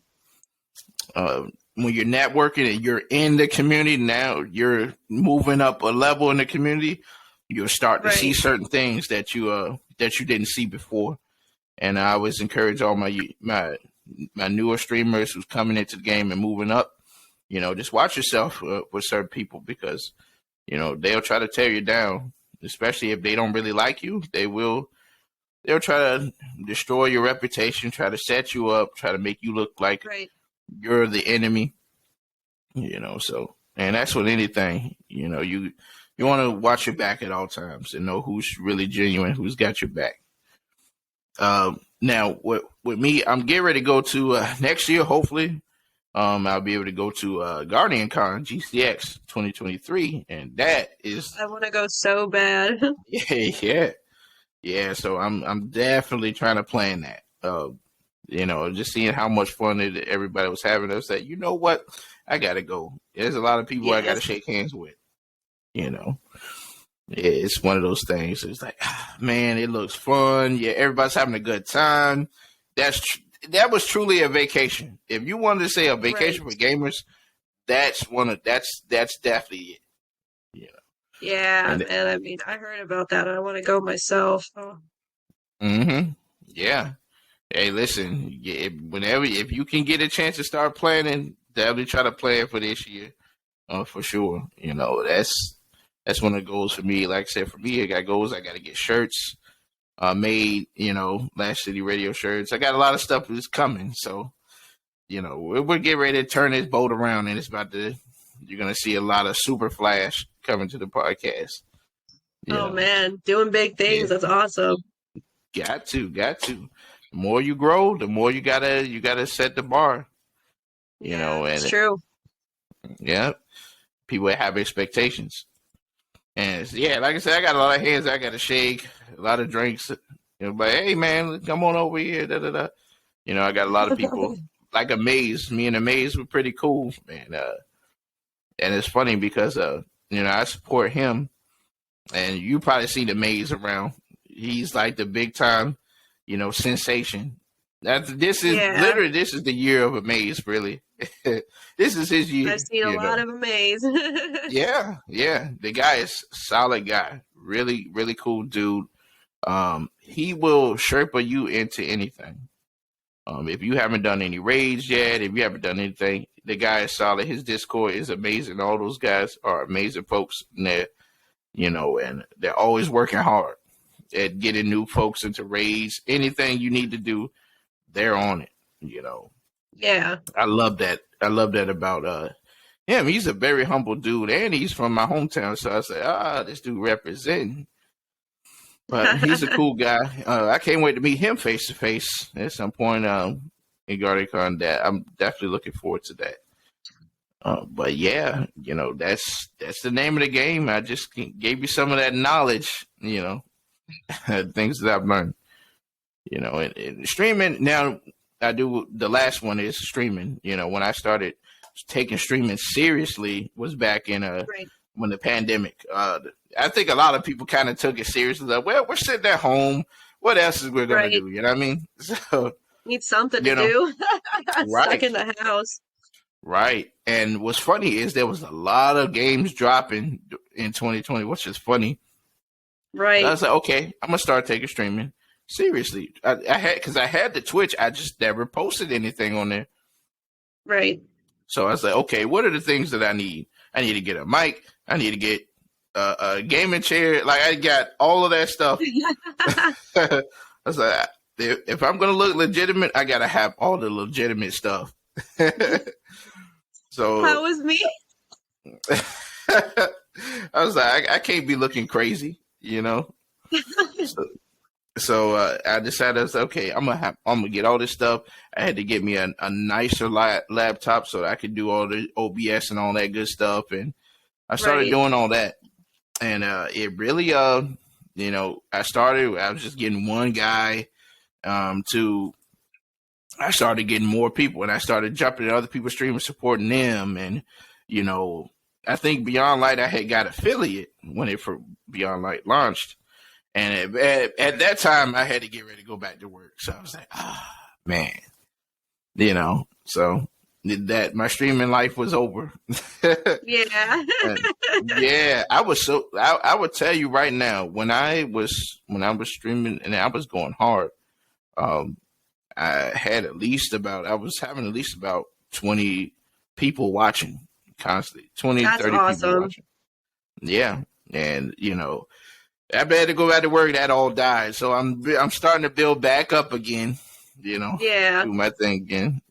When you're networking and you're in the community, now you're moving up a level in the community, you'll start to see certain things that you didn't see before. And I always encourage all my newer streamers who's coming into the game and moving up, just watch yourself with certain people, because they'll try to tear you down, especially if they don't really like you. They'll try to destroy your reputation, try to set you up, try to make you look like you're the enemy, so, and that's with anything, you want to watch your back at all times and know who's really genuine, who's got your back. Now with me, I'm getting ready to go to next year, hopefully. I'll be able to go to Guardian Con GCX 2023, and that is, I want to go so bad. yeah. So I'm definitely trying to plan that. Just seeing how much fun everybody was having. I was like, you know what? I gotta go. There's a lot of people I gotta shake hands with. It's one of those things. It's like, man, it looks fun. Yeah, everybody's having a good time. That was truly a vacation. If you wanted to say a vacation for gamers, that's definitely it. Yeah, and I mean, I heard about that. I want to go myself. Oh. Yeah. Hey, listen. If you can get a chance to start planning, definitely try to plan for this year, for sure. That's one of the goals for me. Like I said, for me, I got goals. I got to get shirts made. Last City Radio shirts. I got a lot of stuff that's coming. So, we're getting ready to turn this boat around, and you're gonna see a lot of super flash coming to the podcast. You Oh know, man, doing big yeah, things. That's awesome. got to. The more you grow, the more you gotta set the bar. Yeah, that's And true. yeah, people have expectations. And yeah, like I said, I got a lot of hands I got to shake, a lot of drinks. But hey, man, come on over here. Da, da, da. I got a lot of people like Amaze. Me and Amaze were pretty cool, man. And it's funny because I support him, and you probably see the Amaze around. He's like the big time, sensation. Yeah, This is the year of Amaze, really. This is his I've year, seen a lot of amaze. Yeah, yeah. The guy is solid guy. Really, really cool dude. He will Sherpa you into anything. If you haven't done any raids yet, if you haven't done anything, the guy is solid. His Discord is amazing. All those guys are amazing folks in there, and they're always working hard at getting new folks into raids. Anything you need to do, they're on it. Yeah. I love that. I love that about him. He's a very humble dude, and he's from my hometown. So I say, this dude representing. But he's a cool guy. I can't wait to meet him face to face at some point in GardenCon. That I'm definitely looking forward to that. But yeah, that's the name of the game. I just gave you some of that knowledge, things that I've learned. And streaming now. I do the last one is streaming. When I started taking streaming seriously was back in Right. when the pandemic. I think a lot of people kind of took it seriously. Like, well, we're sitting at home. What else is we're gonna Right. do? You know what I mean? So Need something to do. Stuck in right, the house. right. And what's funny is there was a lot of games dropping in 2020, which is funny. So I Right. was like, okay, I'm gonna start taking streaming seriously. I had the Twitch. I just never posted anything on there. Right. So I was like, okay, what are the things that I need? I need to get a mic. I need to get a gaming chair. Like I got all of that stuff. I was like, if I'm gonna look legitimate, I gotta have all the legitimate stuff. So That was me. I was like, I can't be looking crazy. So I decided, I was like, okay, I'm gonna get all this stuff. I had to get me a nicer laptop so that I could do all the OBS and all that good stuff, and I started Right. doing all that. And it really, I was just getting one guy to I started getting more people, and I started jumping at other people's streams, supporting them, and I think Beyond Light I had got affiliate when Beyond Light launched. And at that time, I had to get ready to go back to work. So I was like, man, so that my streaming life was over. Yeah. And yeah, I would tell you right now, when I was streaming and I was going hard, I was having at least about 20 people watching constantly, 20, That's 30 people awesome. watching. Yeah. And, I better to go back to work. That all died. So I'm starting to build back up again, Yeah. do my thing again,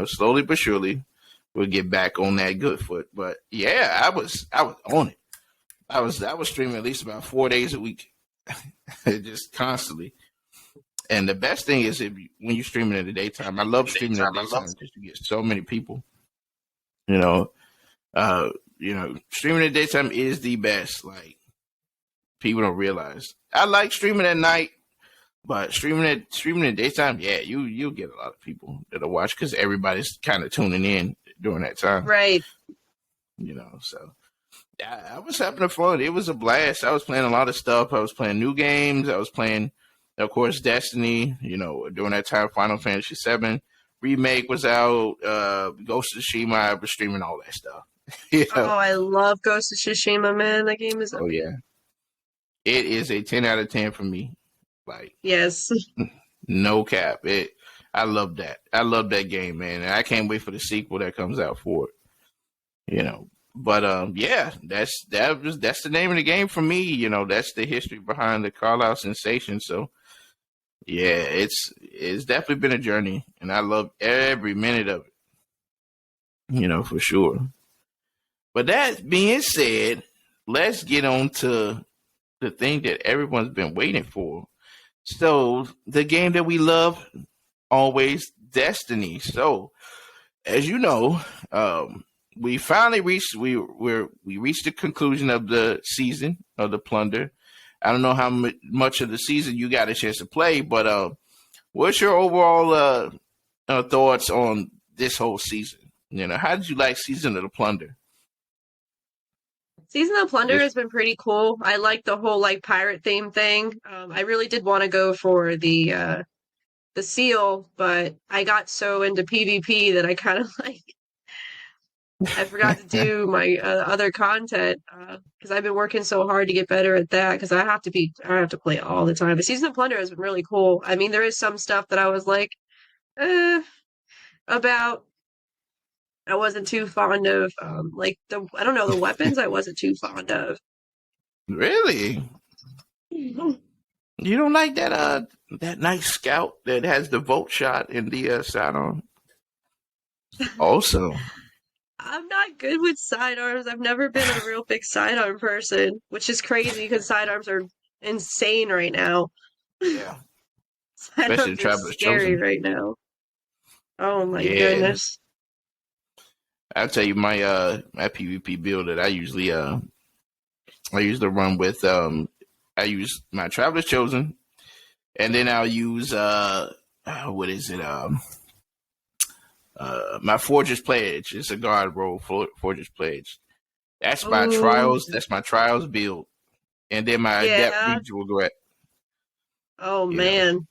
slowly but surely we'll get back on that good foot. But yeah, I was on it. I was streaming at least about 4 days a week, just constantly. And the best thing is when you're streaming in the daytime, I love streaming in the daytime because you get so many people. Uh, streaming in the daytime is the best. Like people don't realize. I like streaming at night, but streaming in the daytime, yeah, you'll get a lot of people that'll watch because everybody's kind of tuning in during that time. Right. So I was having fun. It was a blast. I was playing a lot of stuff. I was playing new games. I was playing, of course, Destiny. During that time, Final Fantasy VII remake was out. Ghost of Tsushima. I was streaming all that stuff. Oh, I love Ghost of Tsushima, man. That game is Oh yeah, it is a 10 out of 10 for me. Like yes. no cap. I love that. I love that game, man. And I can't wait for the sequel that comes out for it. But yeah, that's the name of the game for me. That's the history behind the Carlisle sensation. So yeah, it's definitely been a journey, and I love every minute of it. For sure. But that being said, let's get on to the thing that everyone's been waiting for. So the game that we love always, Destiny. So as you know, we finally we reached the conclusion of the season of the plunder. I don't know how much of the season you got a chance to play, but what's your overall thoughts on this whole season? How did you like season of the plunder? Season of Plunder This has been pretty cool. I like the whole like pirate theme thing. I really did want to go for the seal, but I got so into PvP that I kind of like I forgot to do my other content because I've been working so hard to get better at that because I have to play all the time. But Season of Plunder has been really cool. I mean, there is some stuff that I was like eh, about. I wasn't too fond of like I don't know, the weapons I wasn't too fond of. really, you don't like that nice scout that has the volt shot in the sidearm? Also, I'm not good with sidearms. I've never been a real big sidearm person, which is crazy because sidearms are insane right now. yeah, especially the Sidearms are Traveler's scary Chosen. right now. Oh my Yeah, goodness. I'll tell you my PvP build that I usually run with I use my Traveler's Chosen, and then I'll use what is it my Fortress Pledge. It's a guard role for Fortress Pledge. Oh, That's my trials build, and then my Adept yeah. Regional Regret. Oh You know, man.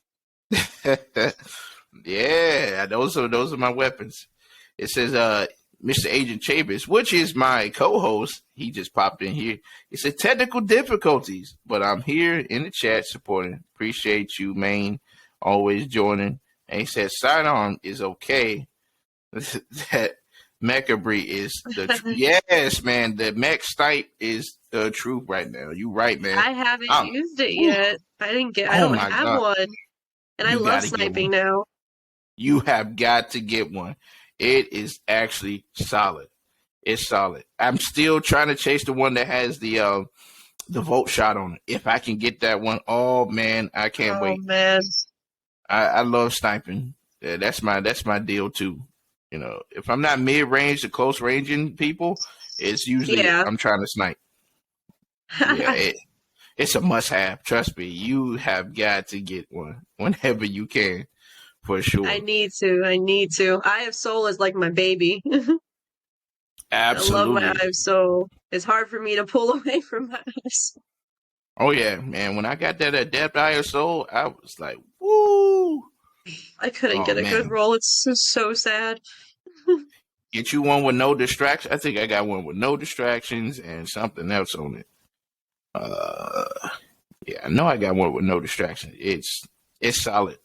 yeah, those are my weapons. It says Mr. Agent Chambers, which is my co-host. He just popped in here. It said technical difficulties, but I'm here in the chat supporting. Appreciate you, Maine, always joining. And he said sidearm is okay. That Mechabri is yes, man. The mech stipe is the truth right now. You right, man. I haven't Um, used it whew, yet. I oh don't my have god, one. And I you love got to get sniping one. now. You have got to get one. It is actually solid. It's solid. I'm still trying to chase the one that has the volt shot on it. If I can get that one, oh man, I can't Oh wait. man. I love sniping. Yeah, that's my deal too. If I'm not mid range to close ranging people, it's usually Yeah. I'm trying to snipe. Yeah, it's a must have. Trust me, you have got to get one whenever you can, for I sure. need to. I need to. Eye of Soul is like my baby. I love my Absolutely. Eye of Soul. It's hard for me to pull away from my eyes. Oh yeah, man. When I got that Adept ISO, I was like, woo. I couldn't Oh get a good man. roll. It's so sad. Get you one with no distractions. I think I got one with no distractions and something else on it. Uh, yeah, I know I got one with no distractions. It's solid.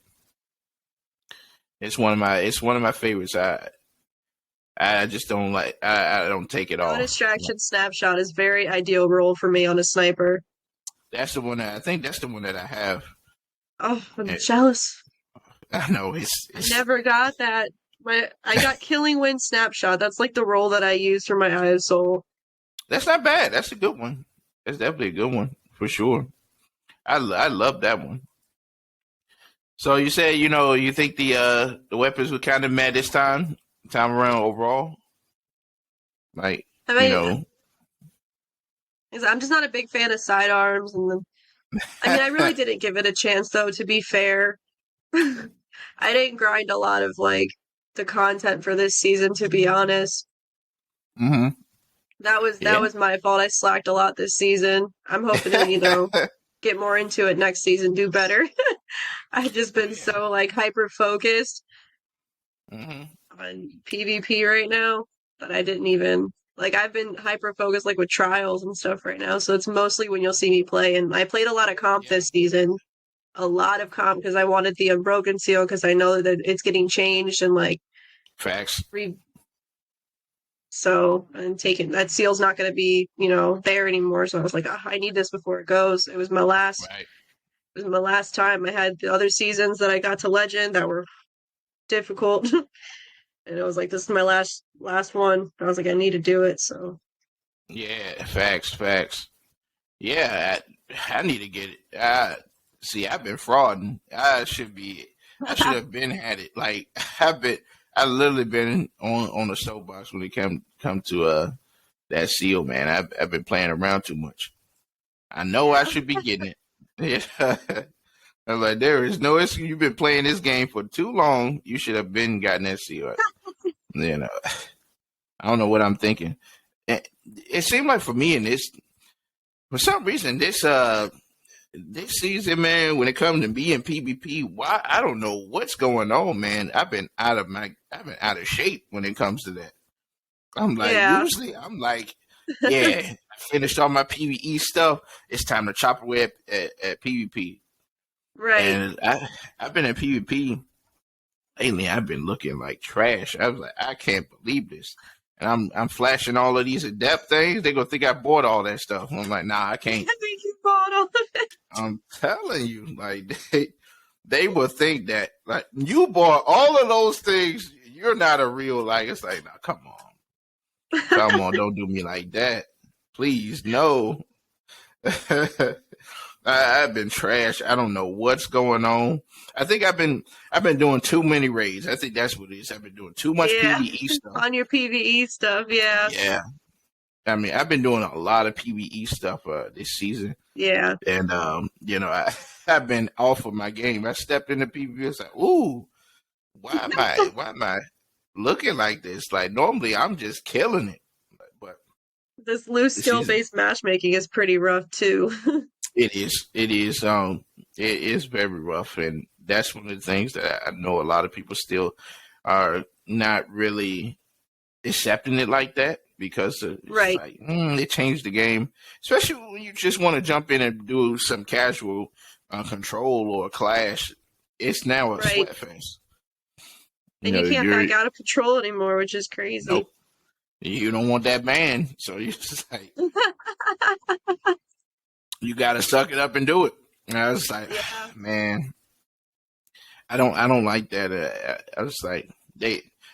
It's one of my favorites. I just don't like. I don't take it No off. distraction snapshot is very ideal roll for me on a sniper. That's the one that I think that's the one that I have. Oh, I'm And jealous. I know I it's never got that. I got Killing Wind snapshot. That's like the roll that I use for my Eye of Soul. that's not bad. That's a good one. That's definitely a good one for sure. I love that one. So you say you think the weapons were kind of mad this time around overall, like I you mean, know. I'm just not a big fan of sidearms, and I mean, I really didn't give it a chance though. To be fair, I didn't grind a lot of like the content for this season. To be honest, Hmm. that Yeah. was my fault. I slacked a lot this season. I'm hoping to get more into it next season, do better. I've just been Yeah. so like hyper focused Hmm. on PvP right now that I didn't even like I've been hyper focused like with trials and stuff right now. So it's mostly when you'll see me play and I played a lot of comp Yeah. this season. A lot of comp because I wanted the unbroken seal because I know that it's getting changed and like Facts. re so I'm taking that seal's not going to be, there anymore. So I was like, oh, I need this before it goes. Right. It was my last time. I had the other seasons that I got to legend that were difficult. And it was like, this is my last one. I was like, I need to do it. So Yeah, facts. Yeah, I need to get it. See, I've been frauding. I should have been had it. Like I literally been on the soapbox when it come to that seal, man. I've been playing around too much. I know I yeah. should be getting it. Yeah. I was like, there is no excuse. You've been playing this game for too long. You should have been gotten that seal. You know, I don't know what I'm thinking. It seemed like for me in this, for some reason, this season, man, when it comes to me and PvP, why I don't know what's going on, man. I've been out of shape when it comes to that. I'm like, Yeah. usually I'm like, yeah, I finished all my PvE stuff. It's time to chop away at PvP. Right. And I've been in PvP lately. I've been looking like trash. I was like, I can't believe this. And I'm flashing all of these adept things. They gonna think I bought all that stuff. I'm like, nah, I can't. I think you bought all of it. I'm telling you, like they will think that like you bought all of those things. You're not a real like. It's like, nah, come on, don't do me like that, please, no. I've been trash. I don't know what's going on. I think I've been doing too many raids. I think that's what it is. I've been doing too much Yeah. PVE stuff. On your PvE stuff. Yeah. Yeah, I mean, I've been doing a lot of PVE stuff this season, Yeah. and I've been off of my game. I stepped into PVE. It's like, ooh, why am I looking like this? Like normally, I'm just killing it, but This loose this skill season based matchmaking is pretty rough too. it is very rough, and that's one of the things that I know a lot of people still are not really accepting it like that because it's Right. like it changed the game, especially when you just want to jump in and do some casual control or clash. It's now a Right. sweat fest. You And know, you can't you're back out of patrol anymore, which is crazy. nope. You don't want that ban, so you just like you got to suck it up and do it. And I was like, Yeah. man, I don't like that. I was like,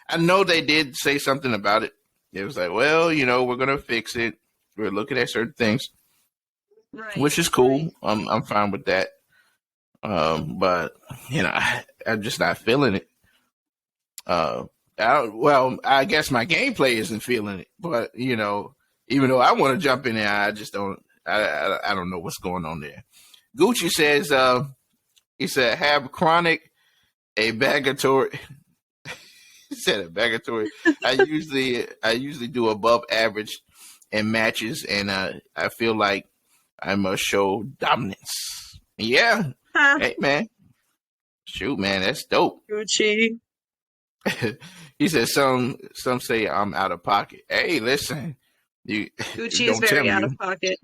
I know they did say something about it. It was like, well, we're gonna fix it. We're looking at certain things, Right. which is Right. cool. I'm fine with that. But I'm just not feeling it. Uh, I guess my gameplay isn't feeling it. But even though I want to jump in there, I just don't. I don't know what's going on there. Gucci says, he said, have chronic a bagatory. He said a bagatory. I usually do above average in matches, and I feel like I must show dominance. Yeah, Ha, hey man, shoot man, that's dope. Gucci. He said some say I'm out of pocket. Hey, listen, you Gucci is don't tell very out me. of pocket.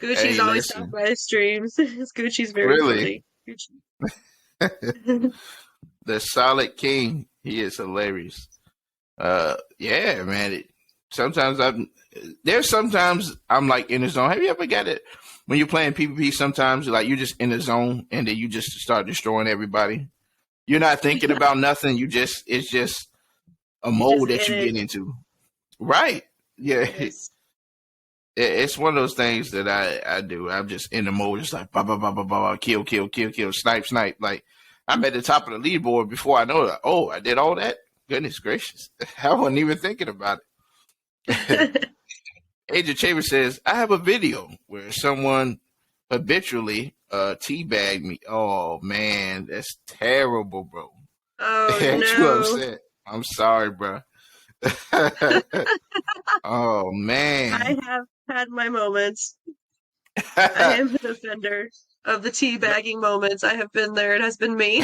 Gucci's Hey, always stopped listen, by his streams. Gucci's very really, funny. Gucci. the solid king. He is hilarious. Yeah, man. Sometimes I'm like in the zone. Have you ever got it when you're playing PvP? Sometimes like you're just in the zone and then you just start destroying everybody. You're not thinking Yeah, about nothing. It's just a you're just mode that in you it. get into. Right. Yeah. Yes. It's one of those things that I do. I'm just in the mode, just like, bah, bah, bah, bah, bah, kill, snipe. Like, I'm at the top of the leaderboard before I know it. Oh, I did all that? Goodness gracious. I wasn't even thinking about it. Agent Chambers says, I have a video where someone habitually teabagged me. Oh, man, that's terrible, bro. Oh Ain't you no. upset? I'm sorry, bro. Oh, I man. have had my moments. I am an offender of the teabagging moments. I have been there. It has been me.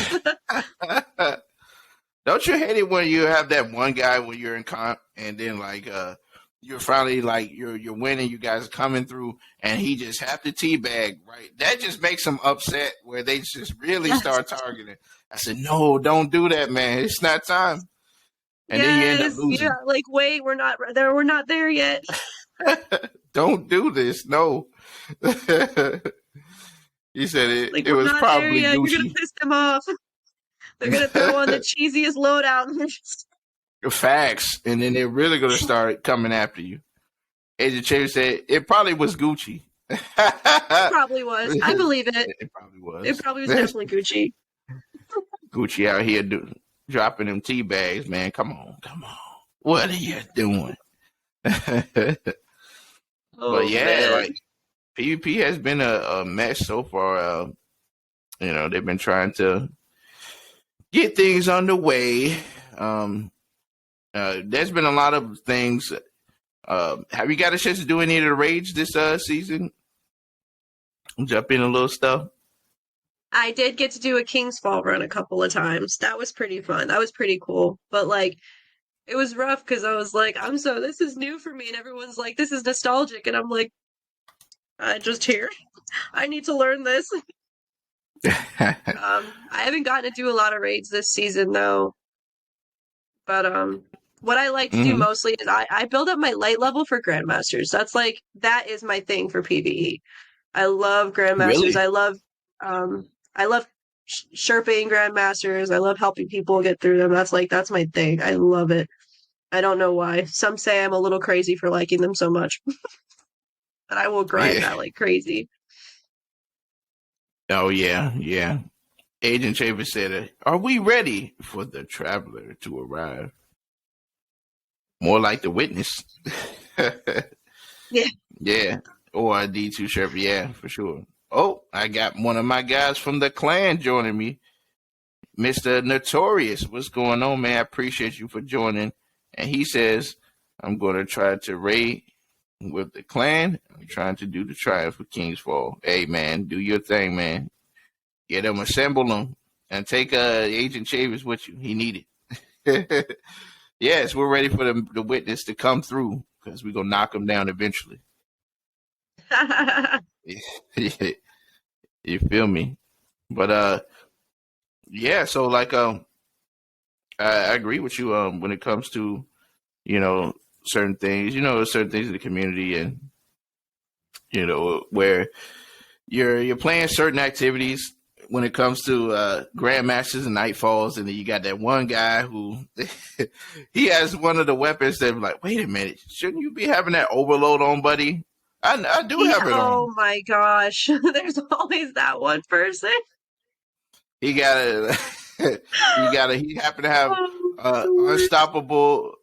Don't you hate it when you have that one guy when you're in comp and then like you're finally like you're winning, you guys are coming through and he just have to teabag, right? That just makes them upset where they just really Yes. start targeting. I said, no, don't do that, man. It's not time. And then you end up Yes. Yeah. losing. Like, wait, we're not there. We're not there yet. Don't do this. No. He said Like, it we're was not there probably yet. You're gonna Gucci. piss them off. They're gonna throw on the cheesiest loadout and they're just Facts, and then they're really gonna start coming after you. Agent Chambers said it probably was Gucci. it probably was. I believe it. It probably was. It probably was definitely Gucci. Gucci out here dropping them tea bags, man. Come on. What are you doing? But yeah, man. like PvP has been a mess so far. They've been trying to get things underway. There's been a lot of things. Have you got a chance to do any of the raids this season? Jump in a little stuff. I did get to do a King's Fall run a couple of times. That was pretty fun. That was pretty cool. But like, it was rough because I was like, this is new for me, and everyone's like, this is nostalgic, and I'm like, I just here. I need to learn this. I haven't gotten to do a lot of raids this season though. But what I like to do mostly is I build up my light level for Grandmasters. That is my thing for PvE. I love Grandmasters. Really? I love Sherping Grandmasters. I love helping people get through them. That's my thing. I love it. I don't know why. Some say I'm a little crazy for liking them so much. But I will grind that like crazy. Oh, yeah. Agent Chambers said, are we ready for the traveler to arrive? More like the witness. Yeah. Yeah. Or a D2 Sherpa. Yeah, for sure. Oh, I got one of my guys from the clan joining me. Mr. Notorious. What's going on, man? I appreciate you for joining. And he says, I'm going to try to raid with the clan. I'm trying to do the trial for King's Fall. Hey, man, do your thing, man. Get them, assemble them, and take Agent Chambers with you. He need it. Yes, we're ready for the witness to come through because we're going to knock him down eventually. You feel me? But, yeah, so like I agree with you when it comes to, certain things, certain things in the community and, where you're playing certain activities when it comes to Grandmasters and Nightfalls, and then you got that one guy who he has one of the weapons that like, wait a minute, shouldn't you be having that overload on, buddy? I do have it on. Oh my gosh. There's always that one person. He got it. He happened to have unstoppable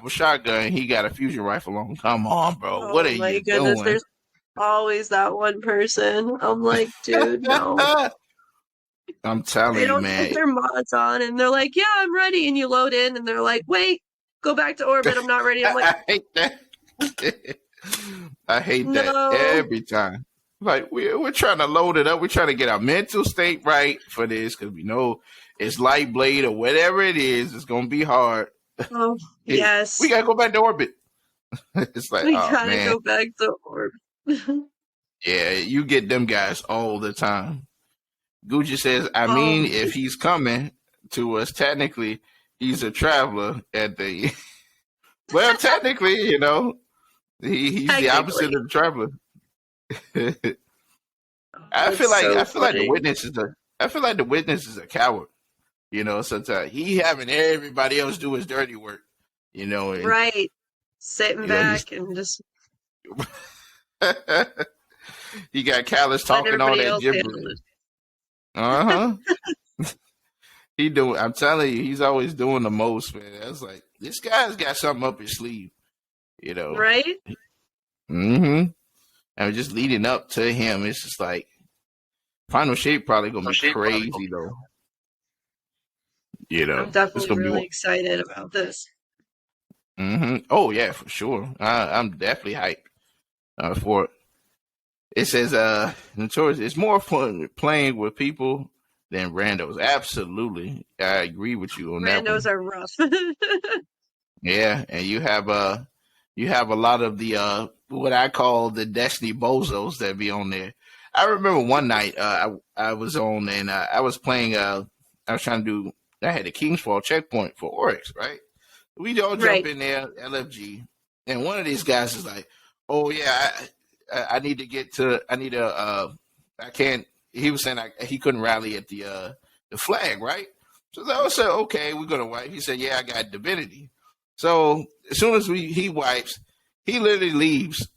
shotgun. He got a fusion rifle on. Come on, bro. What are you doing? There's always that one person. I'm like, dude, no. I'm telling you, man. They don't put their mods on, and they're like, yeah, I'm ready. And you load in, and they're like, wait, go back to orbit. I'm not ready. I'm like, I hate that. I hate that every time. Like, we're trying to load it up. We're trying to get our mental state right for this because we know it's light blade or whatever it is. It's going to be hard. Oh, yes. We got to go back to orbit. It's like, we gotta go back to orbit. Yeah, you get them guys all the time. Gucci says, I mean, if he's coming to us, technically, he's a traveler at the... Well, technically, he's the opposite of the traveler. I feel like the witness is a coward. Sometimes he having everybody else do his dirty work. And, right, sitting back and just. He got Callus talking all that gibberish. I'm telling you, he's always doing the most, man. I was like, this guy's got something up his sleeve. Right. And just leading up to him, it's just like Final Shape probably gonna be crazy though. I'm definitely really excited about this. Oh yeah, for sure. I'm definitely hyped for it. It says Notorious, it's more fun playing with people than randos. Absolutely. I agree with you on that. Randos are rough. Yeah, and you have a lot of the what I call the Destiny bozos that be on there. I remember one night I was on and I was playing. I was trying to do. I had a King's Fall checkpoint for Oryx, right? We all jump in there, LFG, and one of these guys is like, "Oh yeah, I need to get to. I need a. I can't." He was saying he couldn't rally at the flag, right? So I said, okay, we're gonna wipe. He said, yeah, I got divinity. So as soon as he wipes, he literally leaves.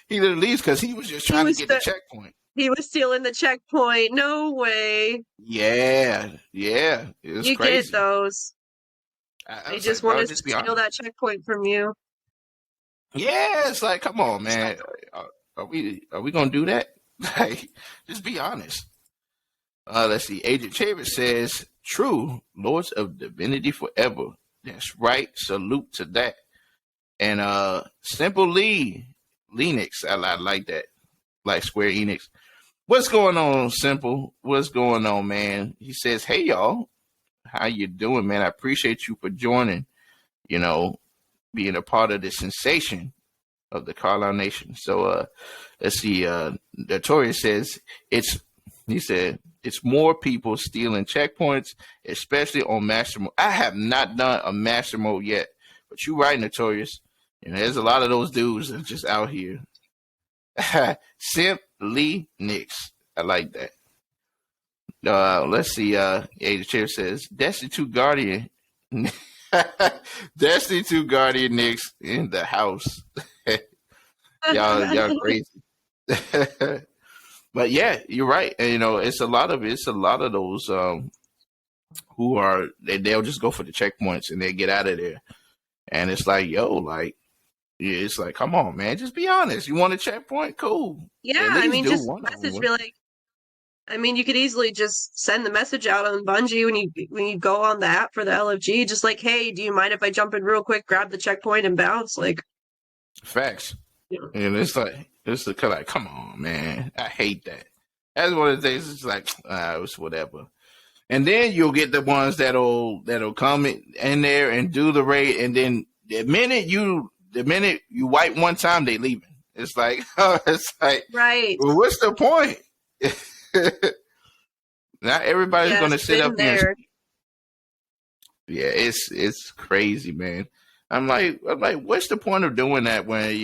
He literally leaves because he was just He trying to was get the checkpoint. he was stealing the checkpoint. No way. Yeah, yeah, it was You get crazy. those. I They was just like, want bro, to just be steal honest. that checkpoint from you. Yeah, it's like, come on, man. Exactly. Are we gonna do that? Like, just be honest. Let's see. Agent Chavez says, "True, Lords of Divinity forever." That's right. Salute to that. And Simple Linux. I like that. Like Square Enix. What's going on, Simple? What's going on, man? He says, "Hey, y'all, how you doing, man? I appreciate you for joining. You know, being a part of the sensation of the Carlisle Nation." So let's see. Notorious says it's. He said it's more people stealing checkpoints, especially on master mode. I have not done a master mode yet, but you're right, Notorious. You know, there's a lot of those dudes that are just out here. Simply Nicks. I like that. Let's see. The chair says Destiny 2 Guardian. Destiny 2 Guardian Nicks in the house. Y'all crazy. But yeah, you're right. And, you know, it's a lot of those who are they'll just go for the checkpoints and they get out of there. And it's like, yo, like it's like, come on, man, just be honest. You want a checkpoint? Cool. Yeah, At I least mean, do just one of message them. me like. I mean, you could easily just send the message out on Bungie when you go on the app for the LFG, just like, "Hey, do you mind if I jump in real quick, grab the checkpoint, and bounce?" Like, Facts. you know. And it's like, come on, man. I hate that. That's one of the things. It's like, it's whatever. And then you'll get the ones that'll come in there and do the raid, and then the minute you wipe one time, they leaving. It's like, it's like, Right. well, what's the point? Not everybody's Yes, gonna sit been up here. there. Yeah, it's crazy, man. I'm like, what's the point of doing that when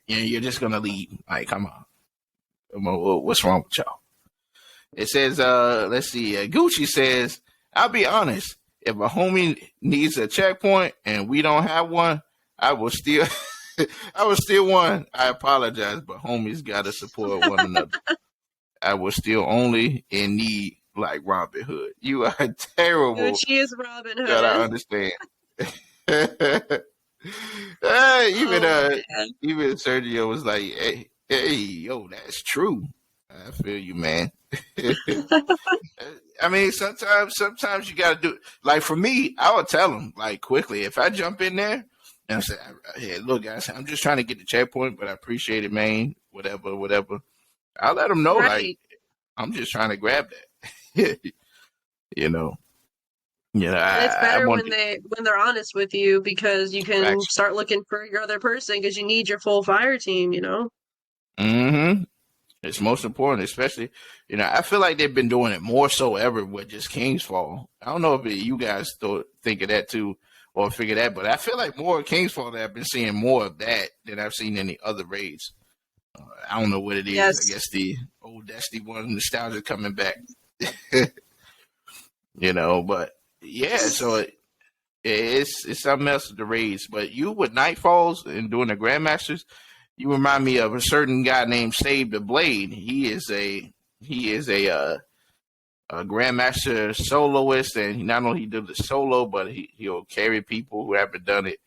you're just gonna leave? Like, come on. What's wrong with y'all? It says, let's see. Gucci says, I'll be honest. If a homie needs a checkpoint and we don't have one, I will still, I will steal one. I apologize, but homies gotta support one another. I was still only in need like Robin Hood. You are terrible. Gucci is Robin God, I Hood. understand. Even Oh man. even Sergio was like, hey, yo, that's true. I feel you, man. I mean, sometimes you gotta do. Like for me, I would tell them like quickly if I jump in there and I say, "Hey, look, guys, I'm just trying to get the checkpoint, but I appreciate it, man. Whatever, whatever." I'll let them know like Right. I'm just trying to grab that. you know, And it's I better want when they're honest with you because you can facts. start looking for your other person because you need your full fire team, you know? Mm-hmm. It's most important, especially, I feel like they've been doing it more so ever with just King's Fall. I don't know if you guys think of that too or figure that, but I feel like more King's Fall that I've been seeing more of that than I've seen any other raids. I don't know what it is. I Yes. guess the old Destiny 1 nostalgia coming back, but yeah, so it's something else with the raids. But you with Nightfalls and doing the Grandmasters, you remind me of a certain guy named Save the Blade. He is a Grandmaster soloist, and not only he did the solo, but he'll carry people who haven't done it.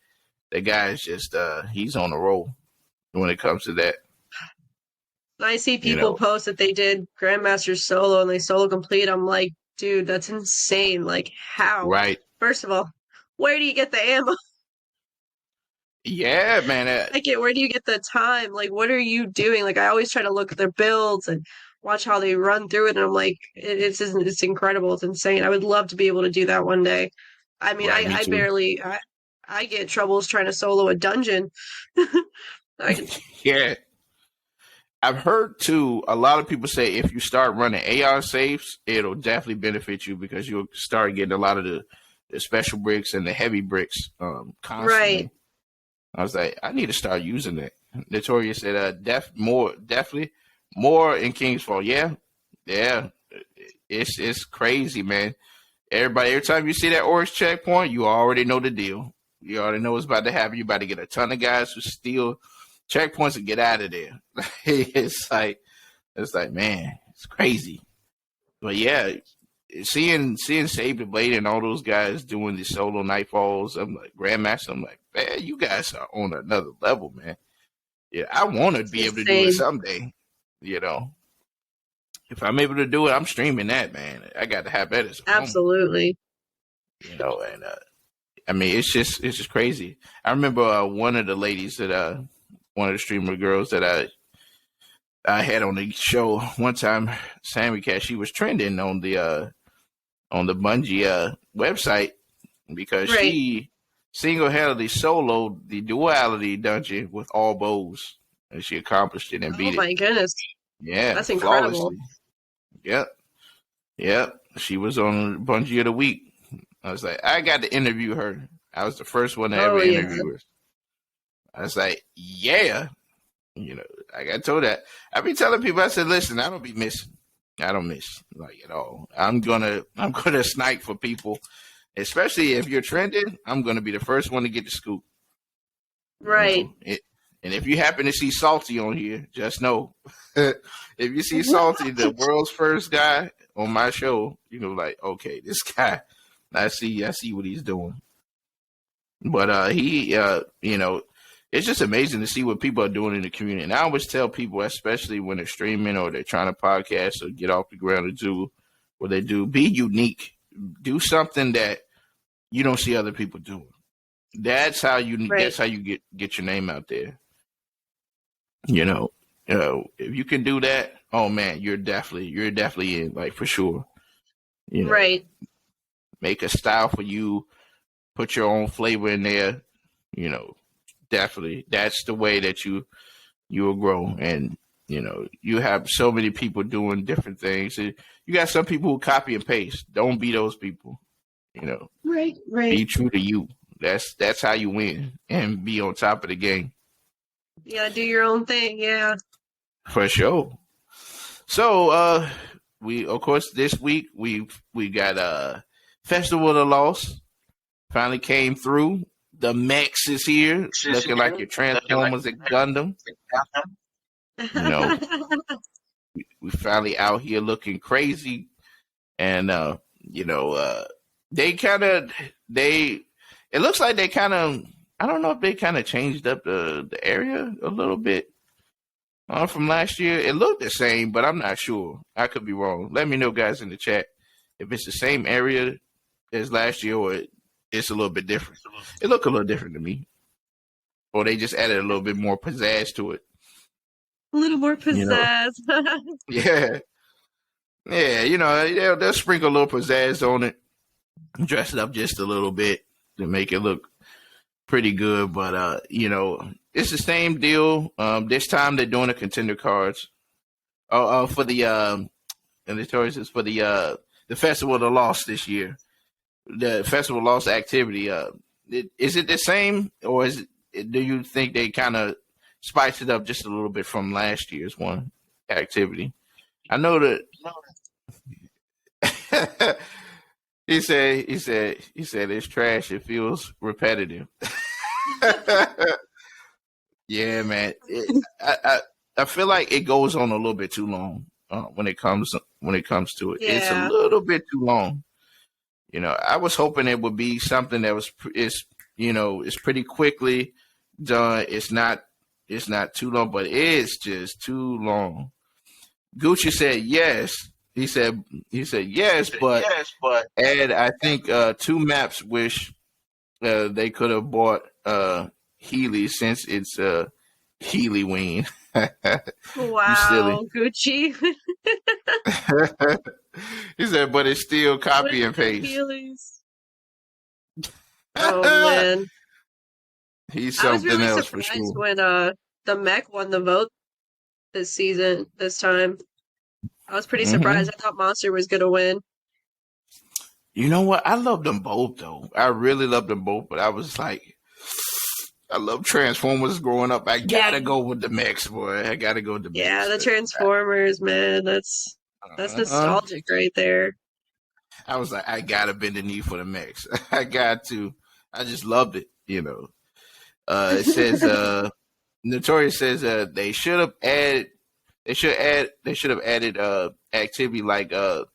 The guy is just he's on a roll when it comes to that. I see You people know, post that they did Grandmaster solo and they solo complete. I'm like, dude, that's insane. Like, how? right? First of all, where do you get the ammo? Yeah, man. Where do you get the time? Like, what are you doing? Like, I always try to look at their builds and watch how they run through it, and I'm like, it's incredible. It's insane. I would love to be able to do that one day. I mean, Right, me too. I get troubles trying to solo a dungeon. I, Yeah, I've heard too. A lot of people say if you start running AR safes, it'll definitely benefit you because you'll start getting a lot of the special bricks and the heavy bricks right. constantly. I was like, I need to start using it. Notorious said, definitely more in King's Fall. Yeah, yeah, it's crazy, man. every time you see that orange checkpoint, you already know the deal. You already know what's about to happen. You about to get a ton of guys who steal checkpoints and get out of there. it's like, man, it's crazy. But yeah, seeing Save the Blade and all those guys doing the solo nightfalls, I'm like Grandmaster. I'm like, man, you guys are on another level, man. Yeah, I want to It's be able to do it insane. someday. You know, if I'm able to do it, I'm streaming that, man. I got to have that as a home. Absolutely. You know, and I mean, it's just crazy. I remember one of the ladies that one of the streamer girls that I had on the show one time, Sammy Cat. She was trending on the Bungie website because Right. she single-handedly soloed the duality dungeon with all bows, and she accomplished it and Oh beat it. my goodness. Yeah, That's incredible. flawlessly. Yep. She was on Bungie of the Week. I was like, I got to interview her. I was the first one to ever interview her. I was like, yeah. You know, like I told that. I be telling people, I said, listen, I don't be missing. I don't miss like at all. I'm gonna snipe for people, especially if you're trending. I'm gonna be the first one to get the scoop. Right. You know, and if you happen to see Salty on here, just know if you see Salty, the world's first guy on my show, you know, like, okay, this guy, I see what he's doing. But he, you know, it's just amazing to see what people are doing in the community. And I always tell people, especially when they're streaming or they're trying to podcast or get off the ground and do what they do, be unique. Do something that you don't see other people doing. That's how you. Right. That's how you get your name out there. You know, if you can do that, oh man, you're definitely in, like, for sure. You know, Right. make a style for you, put your own flavor in there. You know, definitely, that's the way that you will grow. And you know, you have so many people doing different things. You got some people who copy and paste. Don't be those people. You know, Right. be true to you. That's how you win and be on top of the game. Yeah, do your own thing. Yeah. For sure. So we, of course, this week we got Festival of the Lost finally came through. The mechs is here, looking like your Transformers and Gundam. You know, we finally out here looking crazy, and you know, it looks like they kind of, I don't know if they kind of changed up the area a little bit from last year. It looked the same, but I'm not sure. I could be wrong. Let me know, guys, in the chat, if it's the same area as last year or it's a little bit different. It looked a little different to me. Or they just added a little bit more pizzazz to it. A little more pizzazz. You know? Yeah. Yeah, you know, they'll sprinkle a little pizzazz on it, dress it up just a little bit to make it look pretty good. But, you know, it's the same deal. This time they're doing the contender cards. For the and the choices for the Festival of the Lost this year. The Festival of Lost activity. Is it the same, or do you think they kind of spiced it up just a little bit from last year's one activity? I know that he said it's trash. It feels repetitive. Yeah, man. I feel like it goes on a little bit too long when it comes to it. Yeah. It's a little bit too long. You know, I was hoping it would be something that it's pretty quickly done. It's not too long, but it's just too long. Gucci said yes. He said yes, but Ed, I think 2 maps wish they could have bought Healy since it's Healy Ween. Wow, Gucci. He said, but it's still copy and paste. Oh man, he's something I was really else for surprised sure. when the mech won the vote this time. I was pretty surprised. I thought Monster was gonna win. You know what? I love them both though. I really love them both, but I was like, I love Transformers growing up. I gotta go with the mechs, boy. I gotta go with the mechs. Yeah, the Transformers, man. That's nostalgic right there. I was like, I gotta bend the knee for the mechs. I got to. I just loved it. It says Notorious says they should have added. They should have added activity like a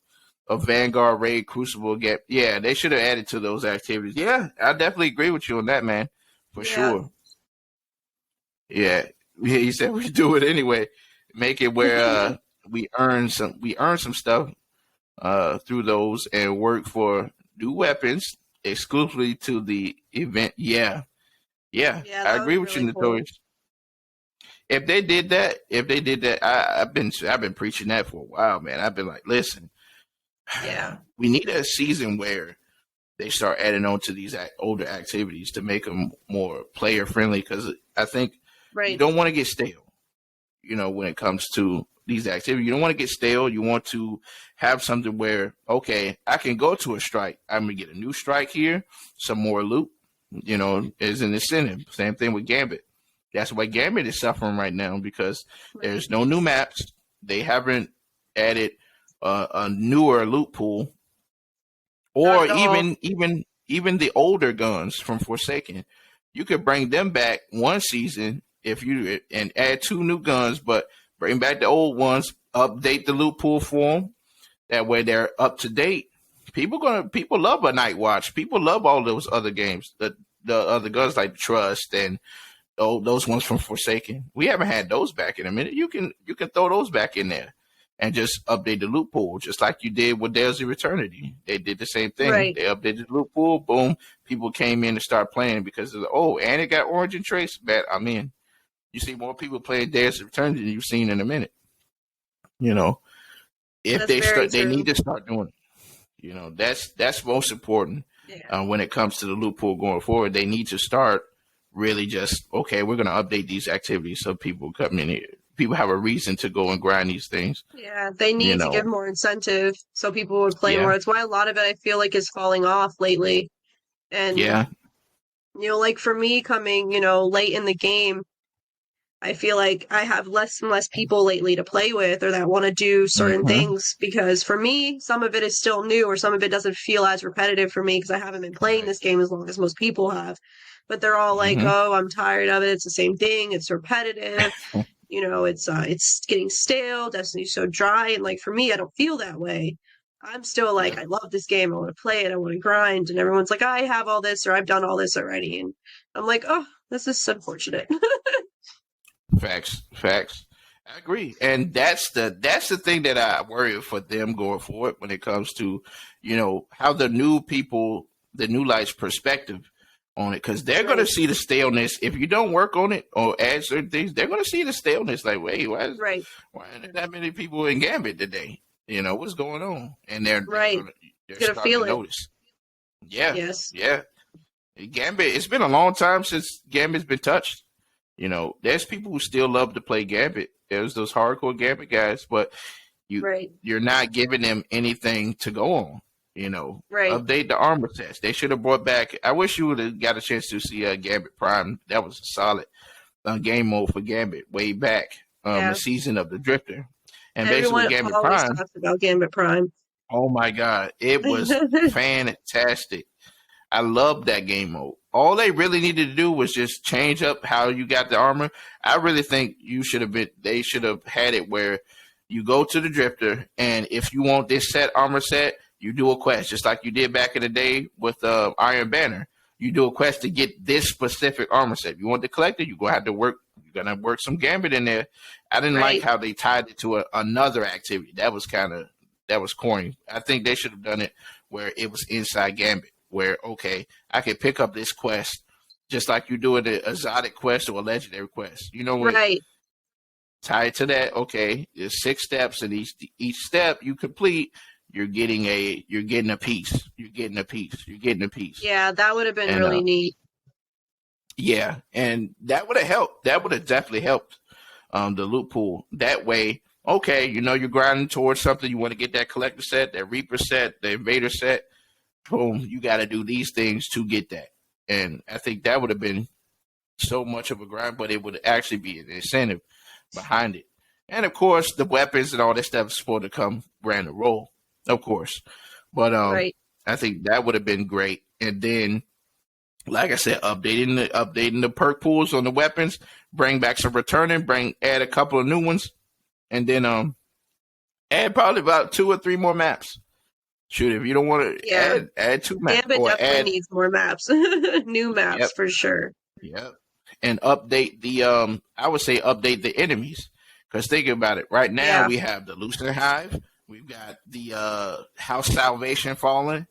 Vanguard raid Crucible get. Yeah, they should have added to those activities. Yeah, I definitely agree with you on that, man, for Yeah. sure. Yeah, he said we do it anyway. Make it where we earn some stuff through those and work for new weapons exclusively to the event. Yeah, yeah, Yeah, I that would agree be with you, really cool. Notorious. If they did that, I've been preaching that for a while, man. I've been like, listen, Yeah. we need a season where they start adding on to these older activities to make them more player friendly. Because I think you Right. don't want to get stale. When it comes to these activities, you don't want to get stale. You want to have something where, okay, I can go to a strike. I'm gonna get a new strike here, some more loot. Is an incentive. Same thing with Gambit. That's why Gambit is suffering right now because Right. there's no new maps. They haven't added a newer loot pool, Not or at all. even the older guns from Forsaken. You could bring them back one season if you and add two new guns, but bring back the old ones, update the loot pool for them. That way they're up to date. People love a Night Watch. People love all those other games. The other guns like Trust and those ones from Forsaken. We haven't had those back in a minute. You can throw those back in there and just update the loot pool, just like you did with Days of Eternity. They did the same thing. Right. They updated the loot pool. Boom, people came in and started playing because of and it got Origin Trace. Bet I'm in. You see more people playing Days of Eternity than you've seen in a minute. You know, if That's they very start, they need true. to start doing it. That's most important Yeah. when it comes to the loot pool going forward. They need to start really just okay. We're going to update these activities so people come in here. People have a reason to go and grind these things. Yeah, they You need to give know, more incentive so people would play yeah, more. It's why a lot of it I feel like is falling off lately. And, yeah, like for me coming, late in the game, I feel like I have less and less people lately to play with or that want to do certain mm-hmm, things because for me, some of it is still new or some of it doesn't feel as repetitive for me because I haven't been playing right, this game as long as most people have. But they're all like, mm-hmm, "Oh, I'm tired of it. It's the same thing. It's repetitive. It's getting stale. Destiny's so dry." And like for me, I don't feel that way. I'm still like, yeah, I love this game. I want to play it. I want to grind. And everyone's like, I have all this or I've done all this already. And I'm like, oh, this is unfortunate. facts, facts. I agree, and that's the thing that I worry for them going forward when it comes to how the new people, the new lights perspective on it, because they're going to Right, see the staleness if you don't work on it or add certain things. They're going to see the staleness. Like, wait, right, why are there that many people in Gambit today? What's going on? And right. they're Gonna starting feel to it. notice. Yeah, Yes. yeah. Gambit. It's been a long time since Gambit's been touched. There's people who still love to play Gambit. There's those hardcore Gambit guys, but you Right, you're not giving them anything to go on. right. Update the armor sets. They should have brought back. I wish you would have got a chance to see Gambit Prime. That was a solid game mode for Gambit way back. The Yeah. season of the Drifter, and basically with Everyone Gambit always Prime. talks about Gambit Prime. Oh my God, it was fantastic. I love that game mode. All they really needed to do was just change up how you got the armor. I really think they should have had it where you go to the drifter and if you want this armor set, you do a quest just like you did back in the day with Iron Banner. You do a quest to get this specific armor set. If you want the collector, you're gonna work some gambit in there. I didn't like Right. how they tied it to another activity. That was corny. I think they should have done it where it was inside Gambit, where okay, I can pick up this quest just like you do it an exotic quest or a legendary quest. You know what? Right. Tied to that, okay, there's 6 steps, and each step you complete, you're getting a piece. You're getting a piece. You're getting a piece. Yeah, that would have been And really neat. yeah, and that would have helped. That would have definitely helped the loot pool. That way, okay, you're grinding towards something. You want to get that collector set, that Reaper set, the Invader set. Boom, you got to do these things to get that. And I think that would have been so much of a grind, but it would actually be an incentive behind it. And of course, the weapons and all that stuff is supposed to come brand new roll, of course. But Right. I think that would have been great. And then, like I said, updating the perk pools on the weapons, bring back some returning, add a couple of new ones, and then add probably about 2 or 3 more maps. Shoot, if you don't want to Yeah. add 2 maps Gambit or definitely add, needs more maps. New maps yep, for sure. yep, and update the I would say update the enemies, because think about it. Right now Yeah. we have the Lucent Hive, we've got the House Salvation Fallen.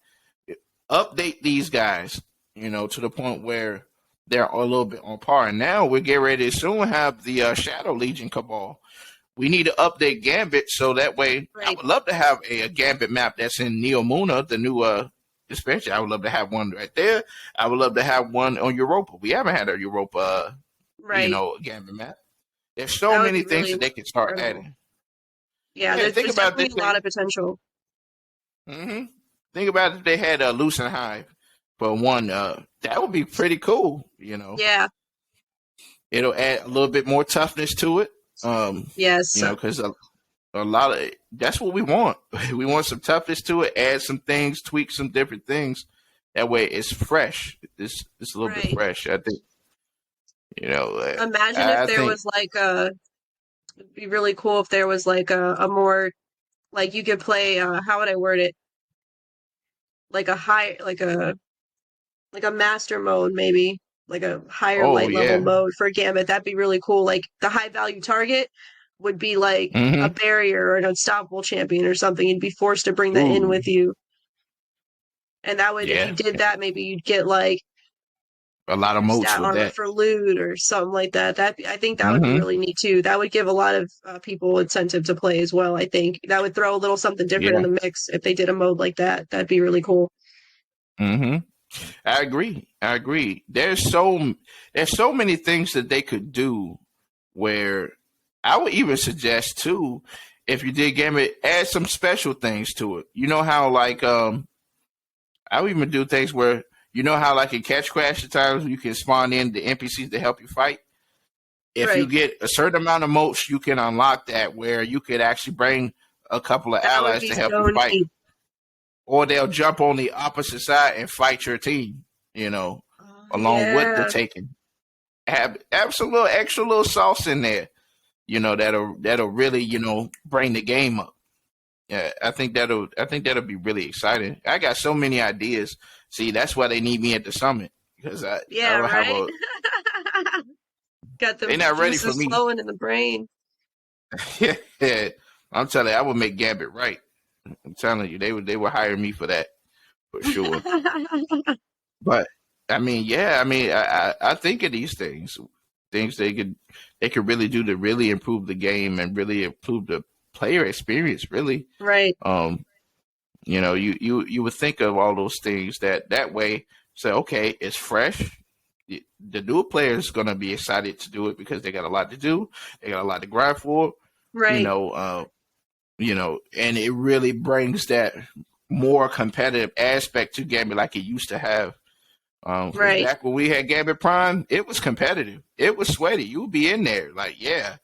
Update these guys, to the point where they're a little bit on par. And now we're getting ready to soon have the Shadow Legion Cabal. We need to update Gambit so that way. I Right. would love to have a Gambit map that's in Neomuna, the new expansion. I would love to have one right there. I would love to have one on Europa. We haven't had a Europa, Right. Gambit map. There's so That would many be things really that they can start incredible. adding. Yeah, Yeah, think there's about definitely this a lot thing. of potential. hmm Think about if they had a Lucent Hive for one. That would be pretty cool. Yeah. It'll add a little bit more toughness to it. Yes. Because a lot of that's what we want. We want some toughness to it. Add some things, tweak some different things. That way, it's fresh. It's a little bit Right. fresh. I think. Imagine if I there think. was like it'd be really cool if there was like a more like you could play how would I word it? Like a high like a master mode maybe, like a higher Oh light level yeah. mode for Gambit. That'd be really cool. Like the high value target would be like a Mm-hmm. barrier or an unstoppable champion or something. You'd be forced to bring that in Ooh. with you. And that would, if you Yeah. did that, maybe you'd get like A lot of moats stat with armor that. for loot or something like that. I think that would be Mm-hmm. really neat too. That would give a lot of people incentive to play as well. I think that would throw a little something different in Yeah. the mix if they did a mode like that. That'd be really cool. Mm-hmm. I agree. I agree. There's so many things that they could do where I would even suggest too, if you did Gambit, add some special things to it. You know how like I would even do things where how like in Catch Crash at times you can spawn in the NPCs to help you fight. If you Right. get a certain amount of moats, you can unlock that where you could actually bring a couple of That would allies be to help you so fight, neat. or they'll jump on the opposite side and fight your team. Oh, Along with the yeah. taken. Have some little extra little sauce in there. That'll really bring the game up. Yeah, I think that'll be really exciting. I got so many ideas. See, that's why they need me at the summit, because I Yeah, will have right? a. Got They're the not ready for juices me. flowing in the brain. Yeah, I'm telling you, I would make Gambit right. I'm telling you, they would hire me for that for sure. But I mean, yeah, I mean, I think of these things they could really do to really improve the game and really improve the player experience. Really, Right, um, you would think of all those things that way. Say, okay, it's fresh. The new player is going to be excited to do it because they got a lot to do. They got a lot to grind for. You right, know, uh, and it really brings that more competitive aspect to Gambit like it used to have. Because right. back when we had Gambit Prime, it was competitive. It was sweaty. You would be in there, like, yeah,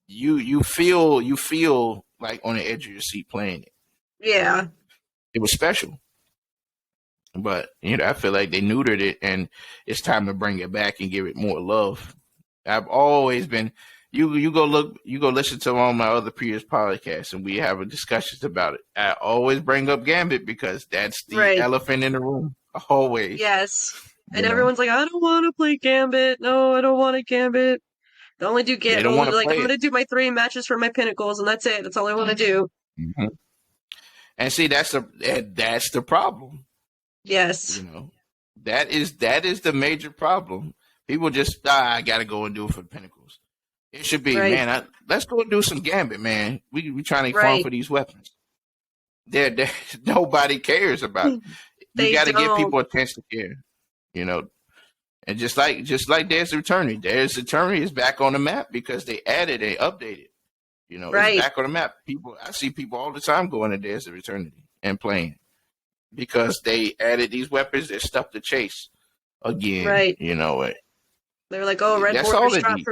you feel like on the edge of your seat playing it. Yeah, It was special. But I feel like they neutered it, and it's time to bring it back and give it more love. I've always been. You go listen to all my other previous podcasts, and we have discussions about it. I always bring up Gambit because that's the right. elephant in the room. Always, Yes. And you know, everyone's like, I don't want to play Gambit. No, I don't want to Gambit. I only do they get don't want only to like play I'm it. gonna do my 3 matches for my pinnacles and that's it. That's all I want to do. hmm And see, that's the problem. Yes. You know, that is the major problem. People just I gotta go and do it for the pinnacles. It should be, Right. man. Let's go and do some Gambit, man. We trying to farm Right. for these weapons. There, nobody cares about it. You They got to give don't. people attention here, you know. And just like Days of Eternity, Days of Eternity is back on the map because they added and updated. It's Right. back on the map. I see people all the time going to Days of Eternity and playing because they added these weapons. There's stuff to chase again. Right. They're like, oh, red That's all borders they drop need.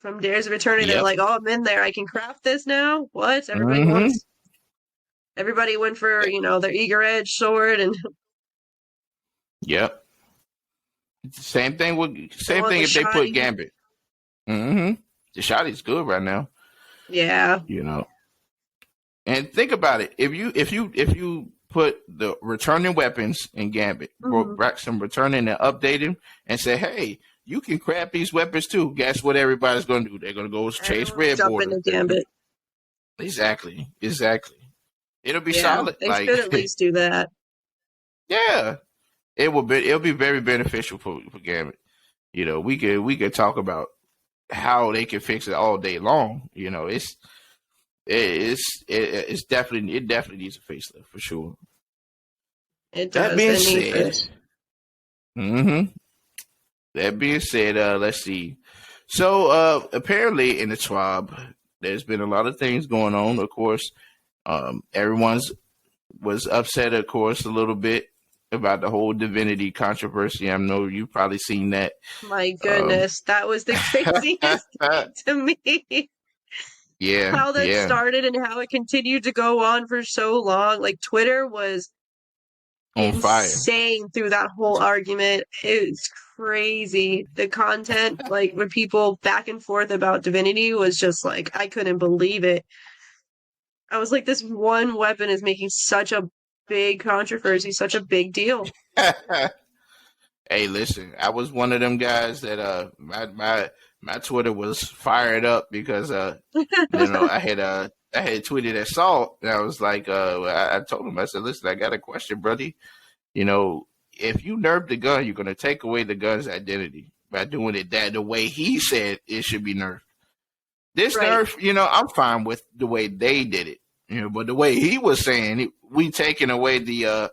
from Dares of Eternity. They're Yep. like, oh, I'm in there. I can craft this now. What? Everybody hmm wants. Everybody went for, their eager edge sword, and Yep. they Same want thing the if they put shiny. Gambit. Mm-hmm. The shot is good right now. Yeah. You know. And think about it. If you put the returning weapons in Gambit, brought Hmm. back some returning and updating, and say, hey, you can craft these weapons too. Guess what everybody's gonna do? They're gonna go chase Everyone will red jump border. into Gambit. Exactly. Exactly. It'll be Yeah, solid. they Like should at least do that. yeah. It'll be very beneficial for Gambit. We could talk about how they can fix it all day long. It's definitely it definitely needs a facelift for sure. It That does. being It needs said, it. hmm that being said, let's see. So apparently in the Schwab, there's been a lot of things going on. Of course, everyone's was upset, of course, a little bit about the whole divinity controversy. I know you've probably seen that. My Um, goodness, that was the craziest thing to me. yeah, How that yeah, started and how it continued to go on for so long. Like, Twitter was on fire. insane through that whole argument. It's crazy. The content, like, when people back and forth about divinity, was just like, I couldn't believe it. I was like, this one weapon is making such a big controversy, such a big deal. Hey, listen, I was one of them guys that my Twitter was fired up because I had tweeted at Salt and I was like I told him, I said, listen, I got a question, buddy. You know, if you nerf the gun, you're gonna take away the gun's identity by doing it that the way he said it should be nerfed. This Right. nerf, I'm fine with the way they did it. But the way he was saying it, we taking away the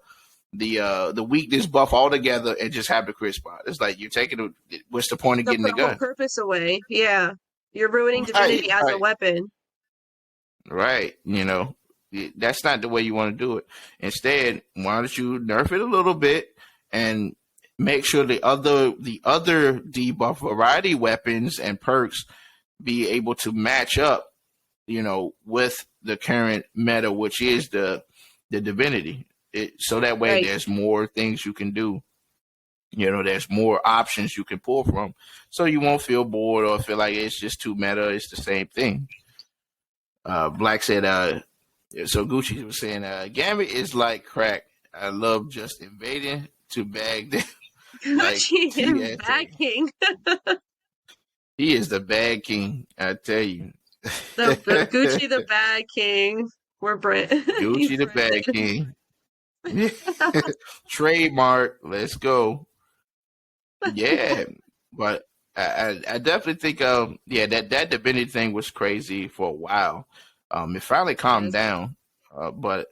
weakness buff altogether and just have the crit spot. It's like you're taking what's the point of The getting the whole gun? purpose away. Yeah. You're ruining Right, divinity as a right, weapon. right. That's not the way you want to do it. Instead, why don't you nerf it a little bit and make sure the other debuff variety weapons and perks be able to match up, with the current meta, which is the divinity. So that way Right. there's more things you can do. There's more options you can pull from, so you won't feel bored or feel like it's just too meta. It's the same thing. Black said, so Gucci was saying, Gambit is like crack. I love just invading to bag them like Gucci and TSA. backing. He is the bag king, I tell you. The Gucci the Bad King. We're he's Gucci the bag branded. king. Trademark. Let's go. Yeah, but I definitely think yeah, that divinity thing was crazy for a while. It finally calmed Yes. down, but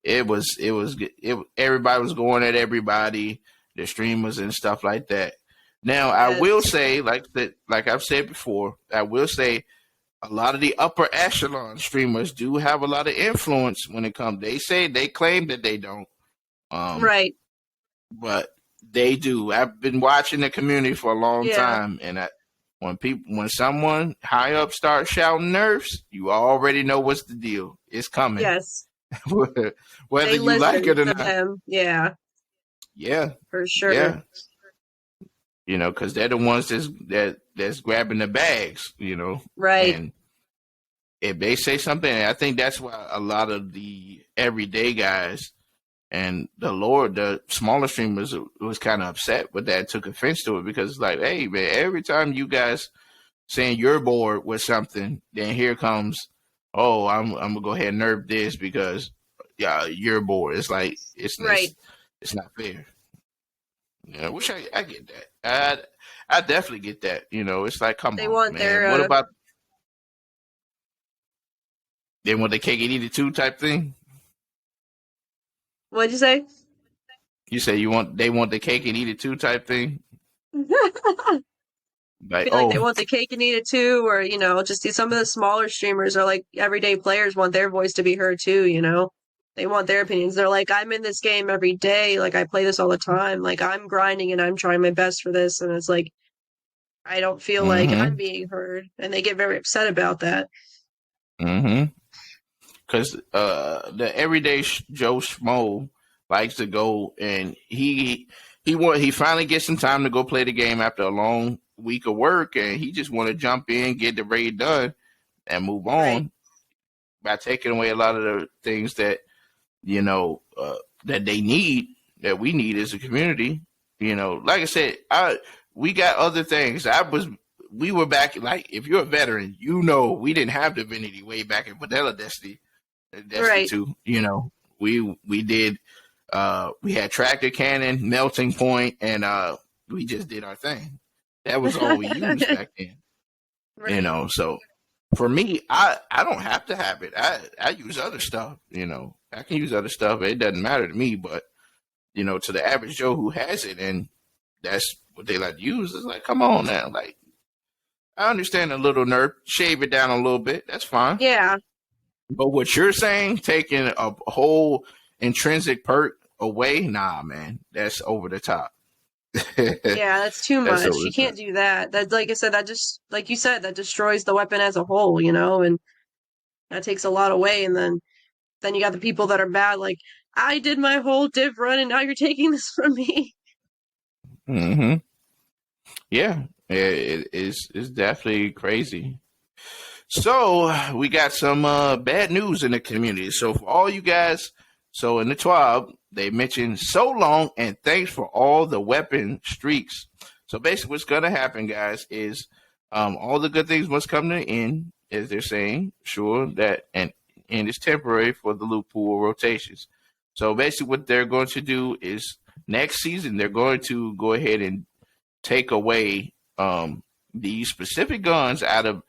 everybody was going at everybody, the streamers and stuff like that. Now I will Yes. say, like I've said before, I will say a lot of the upper echelon streamers do have a lot of influence when it comes. They claim that they don't, um, Right. but they do. I've been watching the community for a long Yeah. time, and when someone high up starts shouting nerfs, you already know what's the deal. It's coming, Yes. whether They you like listen it or to not. them. Yeah, Yeah, for sure. yeah. Because they're the ones that's grabbing the bags. Right. And if they say something, I think that's why a lot of the everyday guys and the smaller streamers was kind of upset with that, took offense to it because it's like, hey man, every time you guys saying you're bored with something, then here comes, oh, I'm gonna go ahead and nerf this because yeah, you're bored. It's like Right. it's not fair. Which I get that. I definitely get that. It's like, come They on, want man. their What about they want the cake and eat it too type thing? what'd you say? You say they want the cake and eat it too type thing? I Like, feel like they oh, want the cake and eat it too, or just some of the smaller streamers are like everyday players want their voice to be heard too. They want their opinions. They're like, I'm in this game every day, like I play this all the time, like I'm grinding and I'm trying my best for this, and it's like I don't feel like I'm mm-hmm, being heard, and they get very upset about that. mm-hmm. because the everyday Joe Schmo likes to go and he finally gets some time to go play the game after a long week of work, and he just want to jump in, get the raid done, and move Right. on by taking away a lot of the things that that they need, that we need as a community. Like I said, we got other things. We were back, like, if you're a veteran, we didn't have Divinity way back in Vanilla Destiny Right. 2. We did. We had Tractor Cannon, Melting Point, and we just did our thing. That was all we used back then. Right. So for me, I don't have to have it. I use other stuff. I can use other stuff. It doesn't matter to me. But to the average Joe who has it, and that's what they like to use, it's like, come on now. Like, I understand a little nerf, shave it down a little bit. That's fine. Yeah. But what you're saying, taking a whole intrinsic perk away, nah, man, that's over the top. Yeah, that's too That's much. over You the top. can't do that. That, like I said, that just, like you said, that destroys the weapon as a whole, and that takes a lot away. And then you got the people that are bad, like, I did my whole div run and now you're taking this from me. Mm-hmm. Yeah, it is. It's definitely crazy. So we got some bad news in the community. So for all you guys, so in the TWAB, they mentioned so long and thanks for all the weapon streaks. So basically what's going to happen, guys, is all the good things must come to an end, as they're saying. Sure, that and end is temporary for the loot pool rotations. So basically what they're going to do is next season, they're going to go ahead and take away these specific guns out of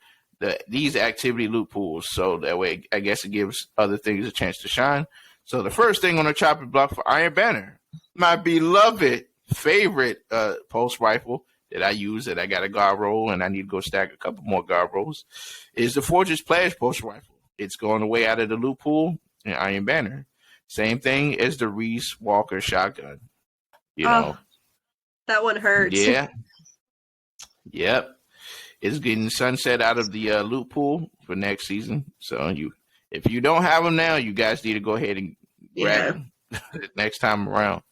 these activity loot pools, so that way I guess it gives other things a chance to shine. So the first thing on the chopping block for Iron Banner, my beloved favorite pulse rifle that I use, that I got a guard roll and I need to go stack a couple more guard rolls, is the Fortress Pledge pulse rifle. It's going away out of the loot pool in Iron Banner. Same thing as the Reese Walker shotgun. You Oh, know, that one hurts. yeah, yep. It's getting sunset out of the loot pool for next season. So if you don't have them now, you guys need to go ahead and grab Yeah. them next time around.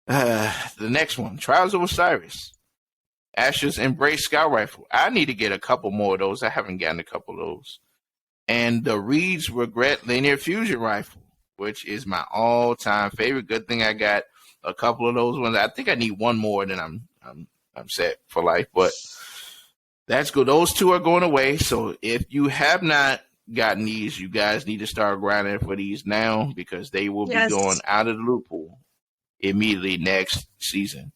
The next one, Trials of Osiris, Asher's Embrace Scout Rifle. I need to get a couple more of those. I haven't gotten a couple of those. And the Reed's Regret Linear Fusion Rifle, which is my all-time favorite. Good thing I got a couple of those ones. I think I need one more, then I'm set for life. But that's good. Those two are going away. So if you have not gotten these, you guys need to start grinding for these now, because they will be going Yes. out of the loot pool immediately next season.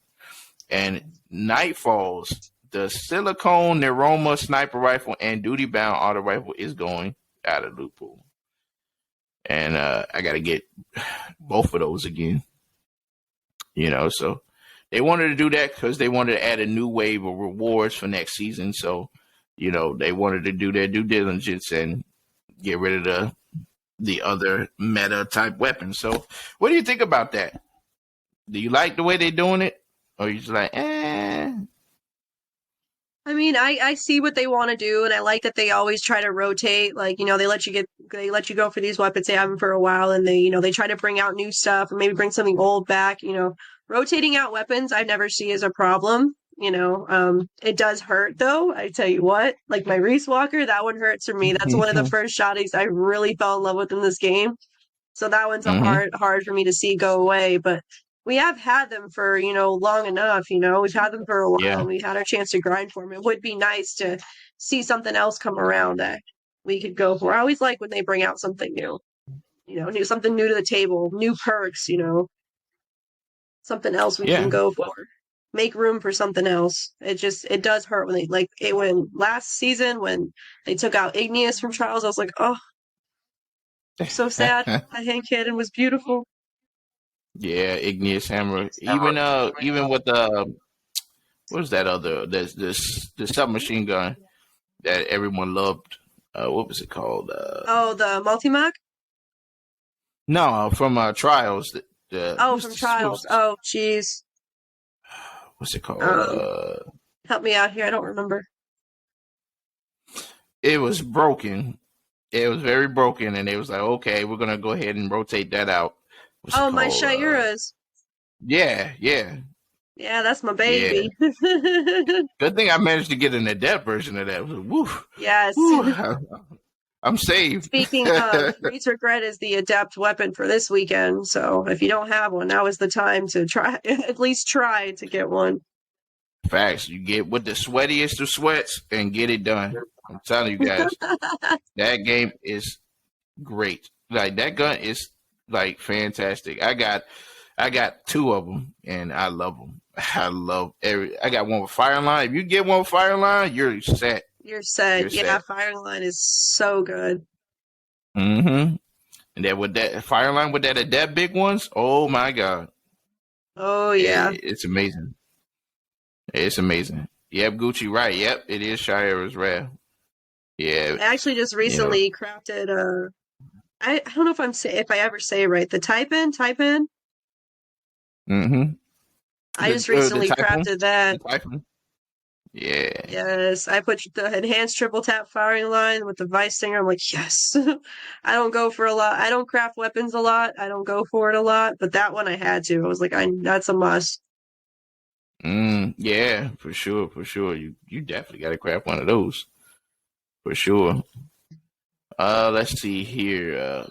And Nightfalls, the Silicone Neuroma Sniper Rifle and Duty Bound Auto Rifle is going out of the loot pool. And I got to get both of those again. So they wanted to do that because they wanted to add a new wave of rewards for next season. So, they wanted to do their due diligence and get rid of the other meta type weapons. So, what do you think about that? Do you like the way they're doing it, or are you just like, eh? I mean, I see what they want to do, and I like that they always try to rotate. Like, they let you go for these weapons. They have them for a while, and they try to bring out new stuff, or maybe bring something old back. Rotating out weapons, I never see as a problem. It does hurt though. I tell you what, like my Reese Walker, that one hurts for me. That's one of the first shotties I really fell in love with in this game. So that one's a Mm-hmm. hard for me to see go away, but we have had them for, long enough, we've had them for a while Yeah. and we've had our chance to grind for them. It would be nice to see something else come around that we could go for. I always like when they bring out something new, something new to the table, new perks, something else we can Yeah. go for. Make room for something else. It does hurt when when last season when they took out Igneous from Trials, I was like, oh, so sad. That hand cannon was beautiful. Yeah, Igneous Hammer. Even with the what was that other the submachine gun that everyone loved? What was it called? Oh, the multi-mag? No, from Trials. The Oh, from Trials. Oh, jeez. what's it called? Um, Help me out here. I don't remember. It was broken. It was very broken, and they was like, okay, we're gonna go ahead and rotate that out. What's it Oh, my called? Shaiuras. Yeah, yeah, Yeah, that's my yeah. baby. Good thing I managed to get an adept version of that. Woo, Yes. woo. I'm saved. Speaking of, Great's Regret is the adept weapon for this weekend. So if you don't have one, now is the time to try, at least try to get one. Facts. You get with the sweatiest of sweats and get it done. I'm telling you guys, that game is great. Like that gun is like fantastic. I got two of them and I love them. I love every. I got one with fire line. If you get one with fire line, you're set. You're You're set. Yeah, set. firing line is so good. Mm-hmm. And then with that fire line with that big ones, oh my god, Oh yeah. it's amazing. It's amazing. Yep, Gucci, right. Yep, it is Shira's rare. Yeah, I actually just you know. recently crafted I don't know if I ever say it right. The Taipan. Mm-hmm. I just The recently typhoon. crafted that. The typhoon. Yeah. Yes, I put the enhanced triple tap firing line with the Vice Stinger. I'm like, yes. I don't go for a lot. I don't craft weapons a lot. I don't go for it a lot, but that one I had to. I was like, that's a must. Yeah, for sure, for sure. You definitely got to craft one of those for sure. Let's see here.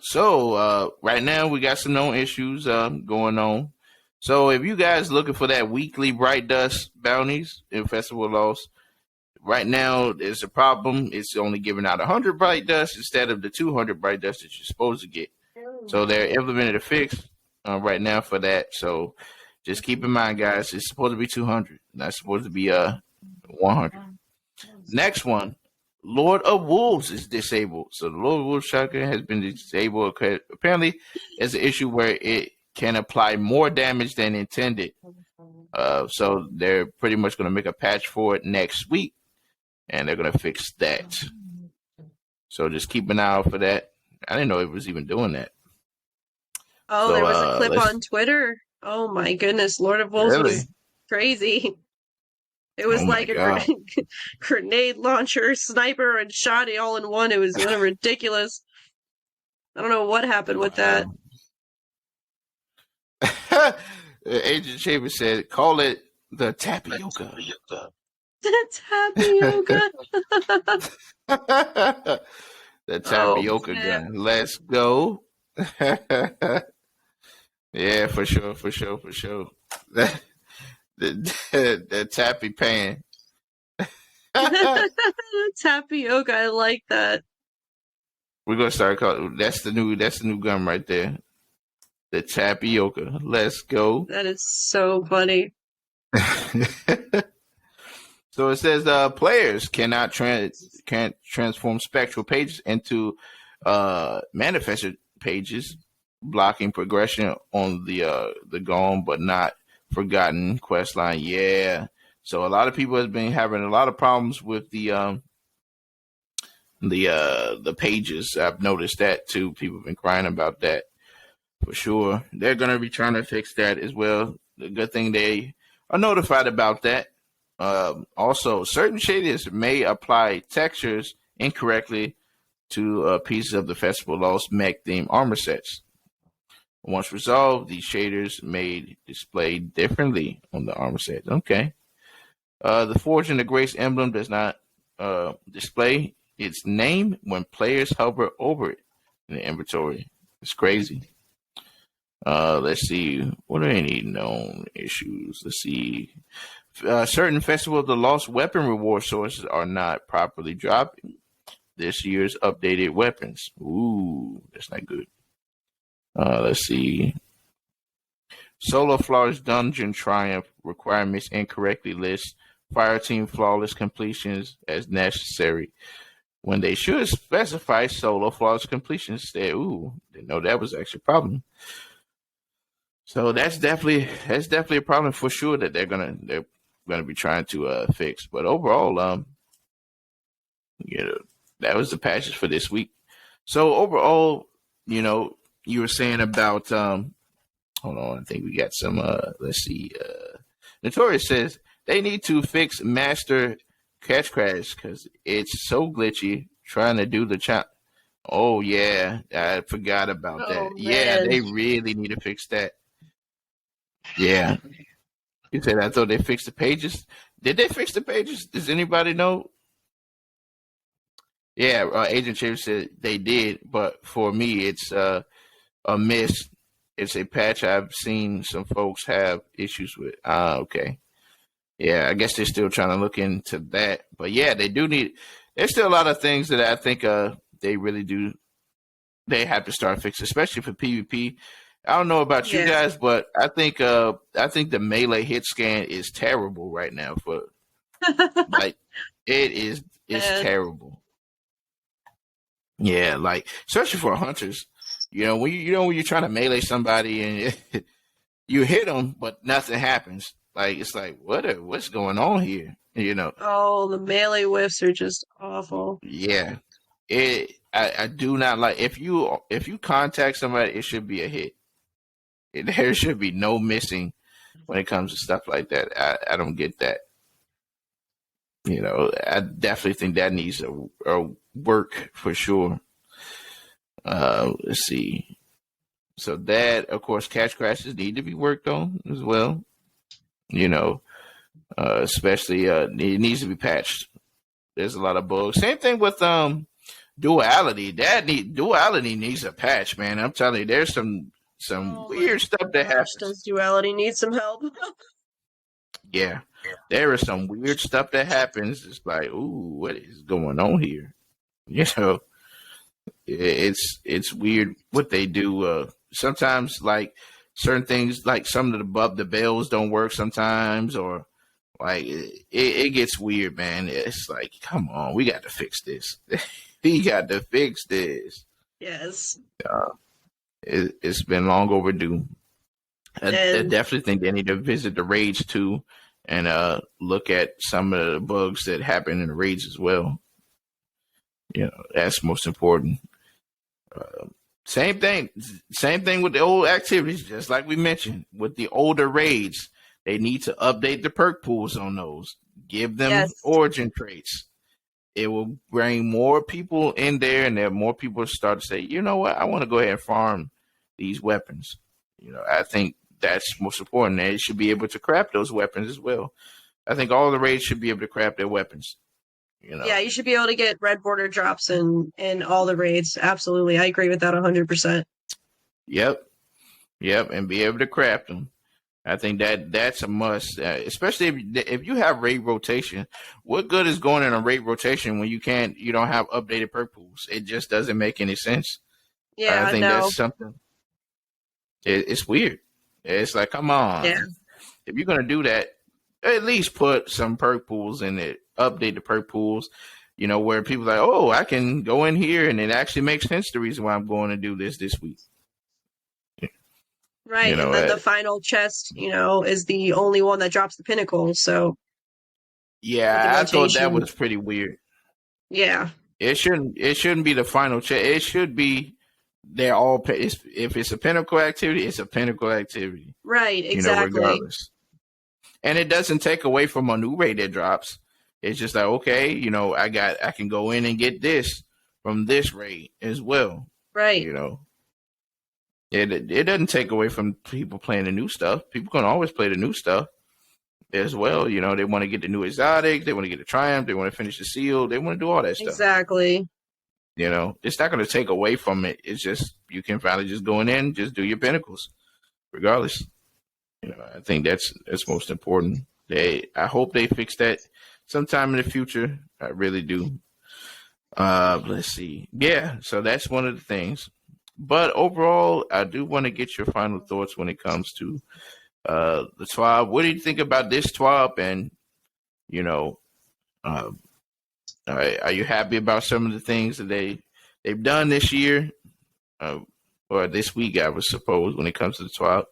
Right now we got some known issues going on. So if you guys looking for that weekly bright dust bounties in Festival Lost, right now there's a problem. It's only giving out 100 bright dust instead of the 200 bright dust that you're supposed to get. So they're implementing a fix right now for that. So just keep in mind, guys, it's supposed to be 200, not supposed to be 100. Next one, Lord of Wolves is disabled. So the Lord of Wolves shotgun has been disabled. Apparently, it's an issue where it can apply more damage than intended. So they're pretty much going to make a patch for it next week, and they're going to fix that. So just keep an eye out for that. I didn't know it was even doing that. Oh, So there was a clip let's on Twitter. Oh my goodness, Lord of Wolves really. was crazy. It was Oh my like a god. grenade launcher, sniper, and shotty all in one. It was ridiculous. I don't know what happened with that. Agent Chambers said, "Call it the tapioca." Tapioca. The Oh, tapioca snap. gun. Let's go. Yeah, for sure, for sure, for sure. The tappy pan. Tapioca. I like that. We're gonna start calling that's the new gun right there. The tapioca. Let's go. That is so funny. So it says players can't transform spectral pages into manifested pages, blocking progression on the gone but not forgotten quest line. Yeah. So a lot of people has been having a lot of problems with the pages. I've noticed that too. People have been crying about that for sure. They're gonna be trying to fix that as well. The good thing they are notified about that. Also, certain shaders may apply textures incorrectly to pieces of the Festival Lost mech theme armor sets. Once resolved, these shaders may display differently on the armor set. Okay. The Forge and the Grace emblem does not display its name when players hover over it in the inventory. It's crazy. Let's see. What are any known issues? Let's see. Certain Festival of the Lost weapon reward sources are not properly dropping this year's updated weapons. Ooh, that's not good. Let's see. Solo Flawless Dungeon Triumph requirements incorrectly list Fireteam Flawless completions as necessary when they should specify Solo Flawless completion instead. Ooh, didn't know that was actually a problem. So that's definitely a problem for sure that they're gonna be trying to fix. But overall, that was the patches for this week. So overall, you were saying about hold on, I think we got some let's see. Notorious says they need to fix Master Catch Crash because it's so glitchy trying to do the Oh yeah, I forgot about Oh that. Yeah, man. they really need to fix that. Yeah, you said I thought they fixed the pages. Did they fix the pages? Does anybody know? Yeah, Agent Chip said they did, but for me, it's a miss. It's a patch I've seen some folks have issues with. Ah, okay. Yeah, I guess they're still trying to look into that. But yeah, they do need. There's still a lot of things that I think they really do. They have to start fixing, especially for PvP. I don't know about you Yeah. guys, but I think the melee hit scan is terrible right now. For like, it is And terrible. Yeah, like especially for hunters. When you're trying to melee somebody and you hit them, but nothing happens. Like it's like what's going on here? oh, the melee whiffs are just awful. Yeah. I do not like if you contact somebody, it should be a hit. There should be no missing when it comes to stuff like that. I don't get that. I definitely think that needs a work for sure. Let's see. So that, of course, catch crashes need to be worked on as well. You know, especially it needs to be patched. There's a lot of bugs. Same thing with duality. Duality needs a patch, man. I'm telling you, there's some Oh my weird stuff that gosh, happens. does duality need some help? Yeah, there is some weird stuff that happens. It's like, ooh, what is going on here? You know, it's weird what they do. Sometimes, like certain things, like some of the bells don't work sometimes, or like it gets weird, man. It's like, come on, we got to fix this. We got to fix this. Yes. Uh, it's been long overdue. I And definitely think they need to visit the raids too, and look at some of the bugs that happen in the raids as well. That's most important. Uh, same thing, same thing with the old activities. Just like we mentioned with the older raids, they need to update the perk pools on those. Give them yes. origin traits. It will bring more people in there, and there more people start to say, you know what, I want to go ahead and farm these weapons. I think that's most important. They should be able to craft those weapons as well. I think all the raids should be able to craft their weapons. You Yeah, know. you should be able to get red border drops in all the raids. Absolutely. I agree with that 100%. Yep. Yep. And be able to craft them. I think that's a must, especially if you have raid rotation. What good is going in a raid rotation when you don't have updated perk pools? It just doesn't make any sense. I Yeah, think no. that's something. It's weird. It's like, come Yeah. on, if you're gonna do that, at least put some perk pools in it. Update the perk pools. Where people are like, oh, I can go in here, and it actually makes sense. The reason why I'm going to do this week. You Right. And know, then uh, the final chest, is the only one that drops the pinnacle. So with the yeah, I thought that rotation, was pretty weird. yeah. It shouldn't be the final check. It should be they're all. If it's a pinnacle activity, it's a pinnacle activity. Right, exactly. Regardless. And it doesn't take away from a new raid that drops. It's just like, okay, I can go in and get this from this raid as well. Right. You know, it doesn't take away from people playing the new stuff. People can always play the new stuff as well. They want to get the new exotic, they want to get the triumph, they want to finish the seal, they want to do all that stuff. Exactly. It's not going to take away from it. It's just you can finally just go in there and just do your pinnacles, regardless. I think that's most important. I hope they fix that sometime in the future. I really do. Let's see. Yeah, so that's one of the things. But overall, I do want to get your final thoughts when it comes to the TWAB. What do you think about this TWAB? And you know, uh, are you happy about some of the things that they've done this year uh, or this week? I would suppose when it comes to the TWAB.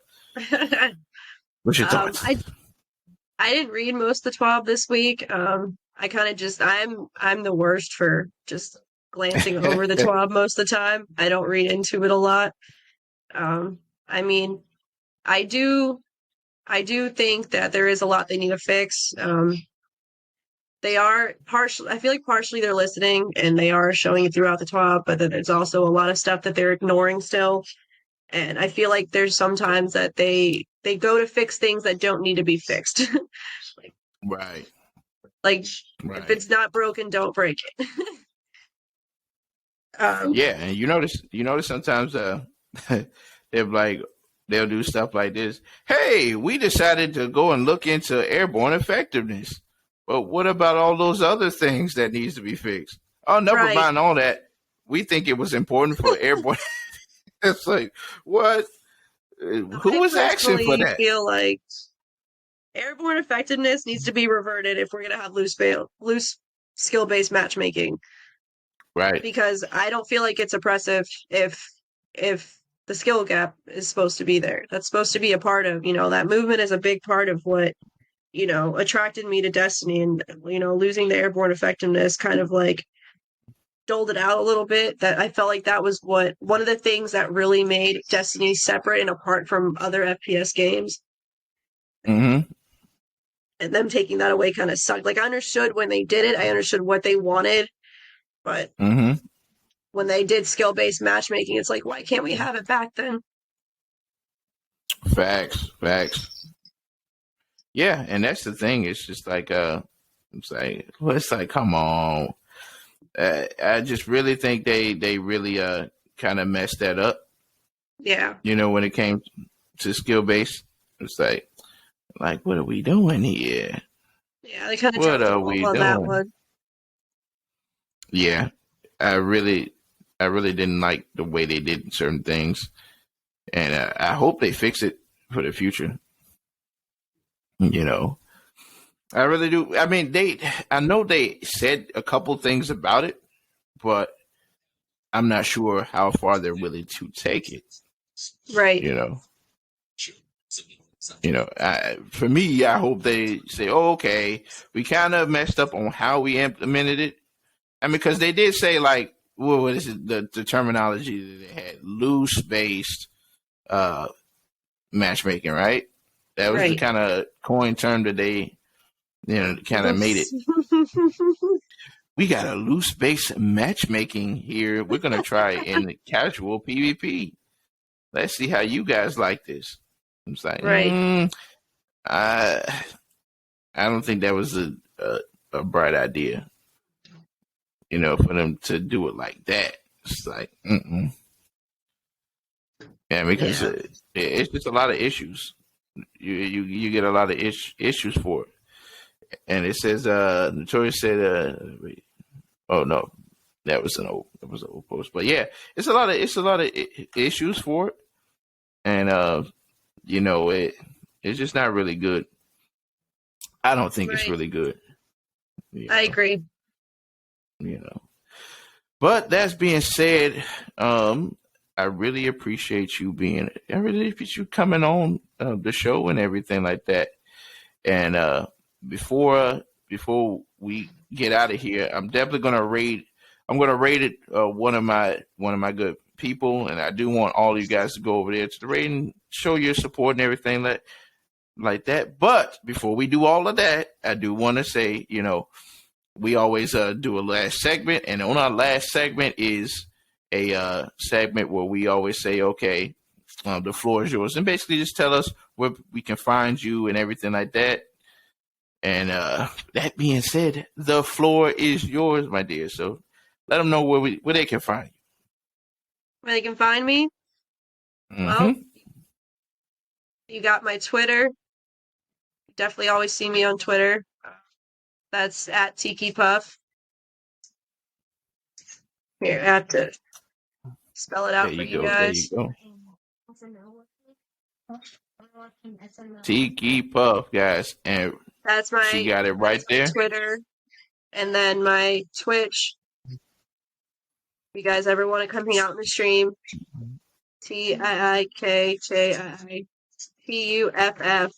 What's your thoughts? I didn't read most of the 12 this week. I kind of just I'm the worst for just glancing over the 12 most of the time. I don't read into it a lot. I mean, I do I do think that there is a lot they need to fix. they are partially, I feel like partially they're listening and they are showing it throughout the top, but then there's also a lot of stuff that they're ignoring still. And I feel like there's sometimes that they go to fix things that don't need to be fixed. like, Right. like if Right. it's not broken, don't break it. um, Yeah, and you notice sometimes they're like they'll do stuff like this. Hey, we decided to go and look into airborne effectiveness. But what about all those other things that needs to be fixed? Oh, never right. mind all that. We think it was important for airborne. It's like what? Who I was asking for personally that? feel like airborne effectiveness needs to be reverted if we're going to have loose skill based matchmaking, Right. because I don't feel like it's oppressive if the skill gap is supposed to be there. That's supposed to be a part of, that movement is a big part of what, attracted me to Destiny, and losing the airborne effectiveness kind of like doled it out a little bit. That I felt like that was one of the things that really made Destiny separate and apart from other FPS games. Mm-hmm. And them taking that away kind of sucked. Like I understood when they did it, I understood what they wanted, but Mm-hmm. when they did skill based matchmaking, it's like, why can't we have it back then? Facts. Facts. Yeah, and that's the thing. It's just like it's like, come on. I just really think they really kind of messed that up. Yeah. When it came to skill base, it's like what are we doing here? Yeah, they kind of What dropped the are ball we on that doing? one. Yeah, I really, I really didn't like the way they did certain things, and I hope they fix it for the future. You know, I really do. I mean, I know they said a couple things about it, but I'm not sure how far they're willing to take it. Right. You know, for me, I hope they say, "Oh, okay, we kind of messed up on how we implemented it." I mean, because they did say like, well, what is it, the terminology that they had? Loose based uh, matchmaking, right? That was the Right. kind of coin term that they, kind of made it. We got a loose based matchmaking here. We're gonna try in the casual PvP. Let's see how you guys like this. It's like, right. I I don't think that was a bright idea, for them to do it like that. It's like, yeah, because Yeah. it's just a lot of issues. You get a lot of issues for it, and it says Notorious said, wait, oh no, that was an old post, but yeah, it's a lot of issues for it, and it's just not really good. I don't think it's Right. really good. You I know, agree. you know. But that's being said, I really appreciate you being. I really appreciate you coming on the show and everything like that. And before we get out of here, I'm definitely gonna rate. I'm gonna rate it one of my good people, and I do want all of you guys to go over there to the rating, show your support and everything like that. But before we do all of that, I do want to say, we always do a last segment, and on our last segment is a segment where we always say, okay, the floor is yours, and basically just tell us where we can find you and everything like that. And that being said, the floor is yours, my dear. So let them know where they can find Where they can find me? you. Well, Mm-hmm. you got my Twitter. Definitely always see me on Twitter. That's at TiikiiPuff. Here, I have to spell it There out for you you go. There you guys. go. Tiki Puff, guys, and That's she my got it right there. Twitter, and then my Twitch. If you guys ever want to come hang out in the stream, TiikiJiiPuff.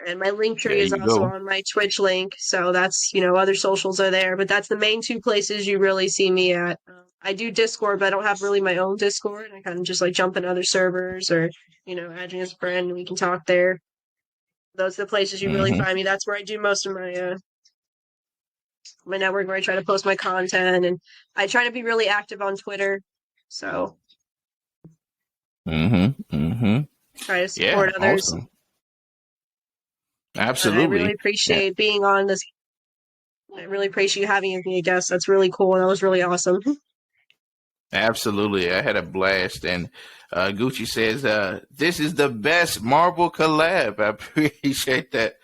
And my link There tree is you also go. on my Twitch link. So that's, other socials are there. But that's the main two places you really see me at. I do Discord, but I don't have really my own Discord. I kind of just like jump in other servers or, add you as a friend and we can talk there. Those are the places you really Mm-hmm. find me. That's where I do most of my network, where I try to post my content, and I try to be really active on Twitter. So Mm-hmm. Mm-hmm. try to Yeah, support others. awesome. And I really Absolutely. Yeah. appreciate being on this. I really appreciate you having me, a guest. That's really cool. That was really awesome. Absolutely. I had a blast. And Gucci says, this is the best Marvel collab. I appreciate that.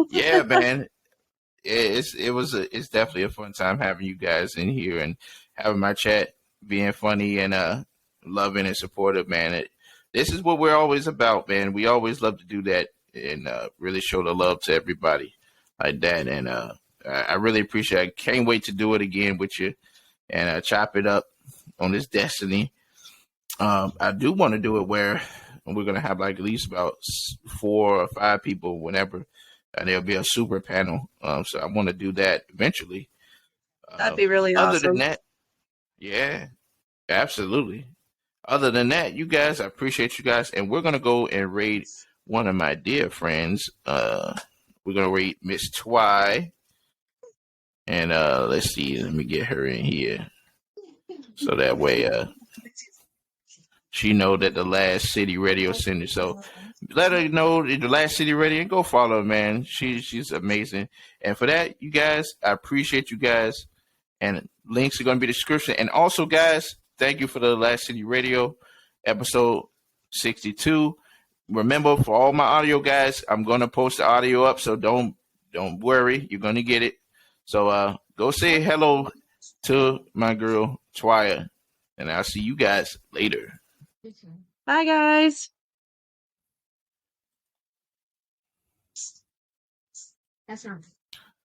Yeah, man. It's definitely a fun time having you guys in here and having my chat being funny and loving and supportive, man. This is what we're always about, man. We always love to do that and really show the love to everybody like that. And I really appreciate it. I can't wait to do it again with you and chop it up on this Destiny. I do want to do it where we're gonna have like at least about 4 or 5 people whenever, and there'll be a super panel. So I want to do that eventually. That'd be really Other than awesome. that, yeah, absolutely. Other than that, you guys, I appreciate you guys, and we're gonna go and raid one of my dear friends. We're gonna raid Miss Twy, and let's see. Let me get her in here so that way she know that the Last City Radio Center. So let her know the Last City Radio and go follow her, man. She's amazing. And for that, you guys, I appreciate you guys. And links are going to be in the description. And also, guys, thank you for the Last City Radio episode 62. Remember, for all my audio guys, I'm going to post the audio up, so don't worry, you're going to get it. So go say hello to my girl Twaya, and I'll see you guys later. Bye, guys. That's not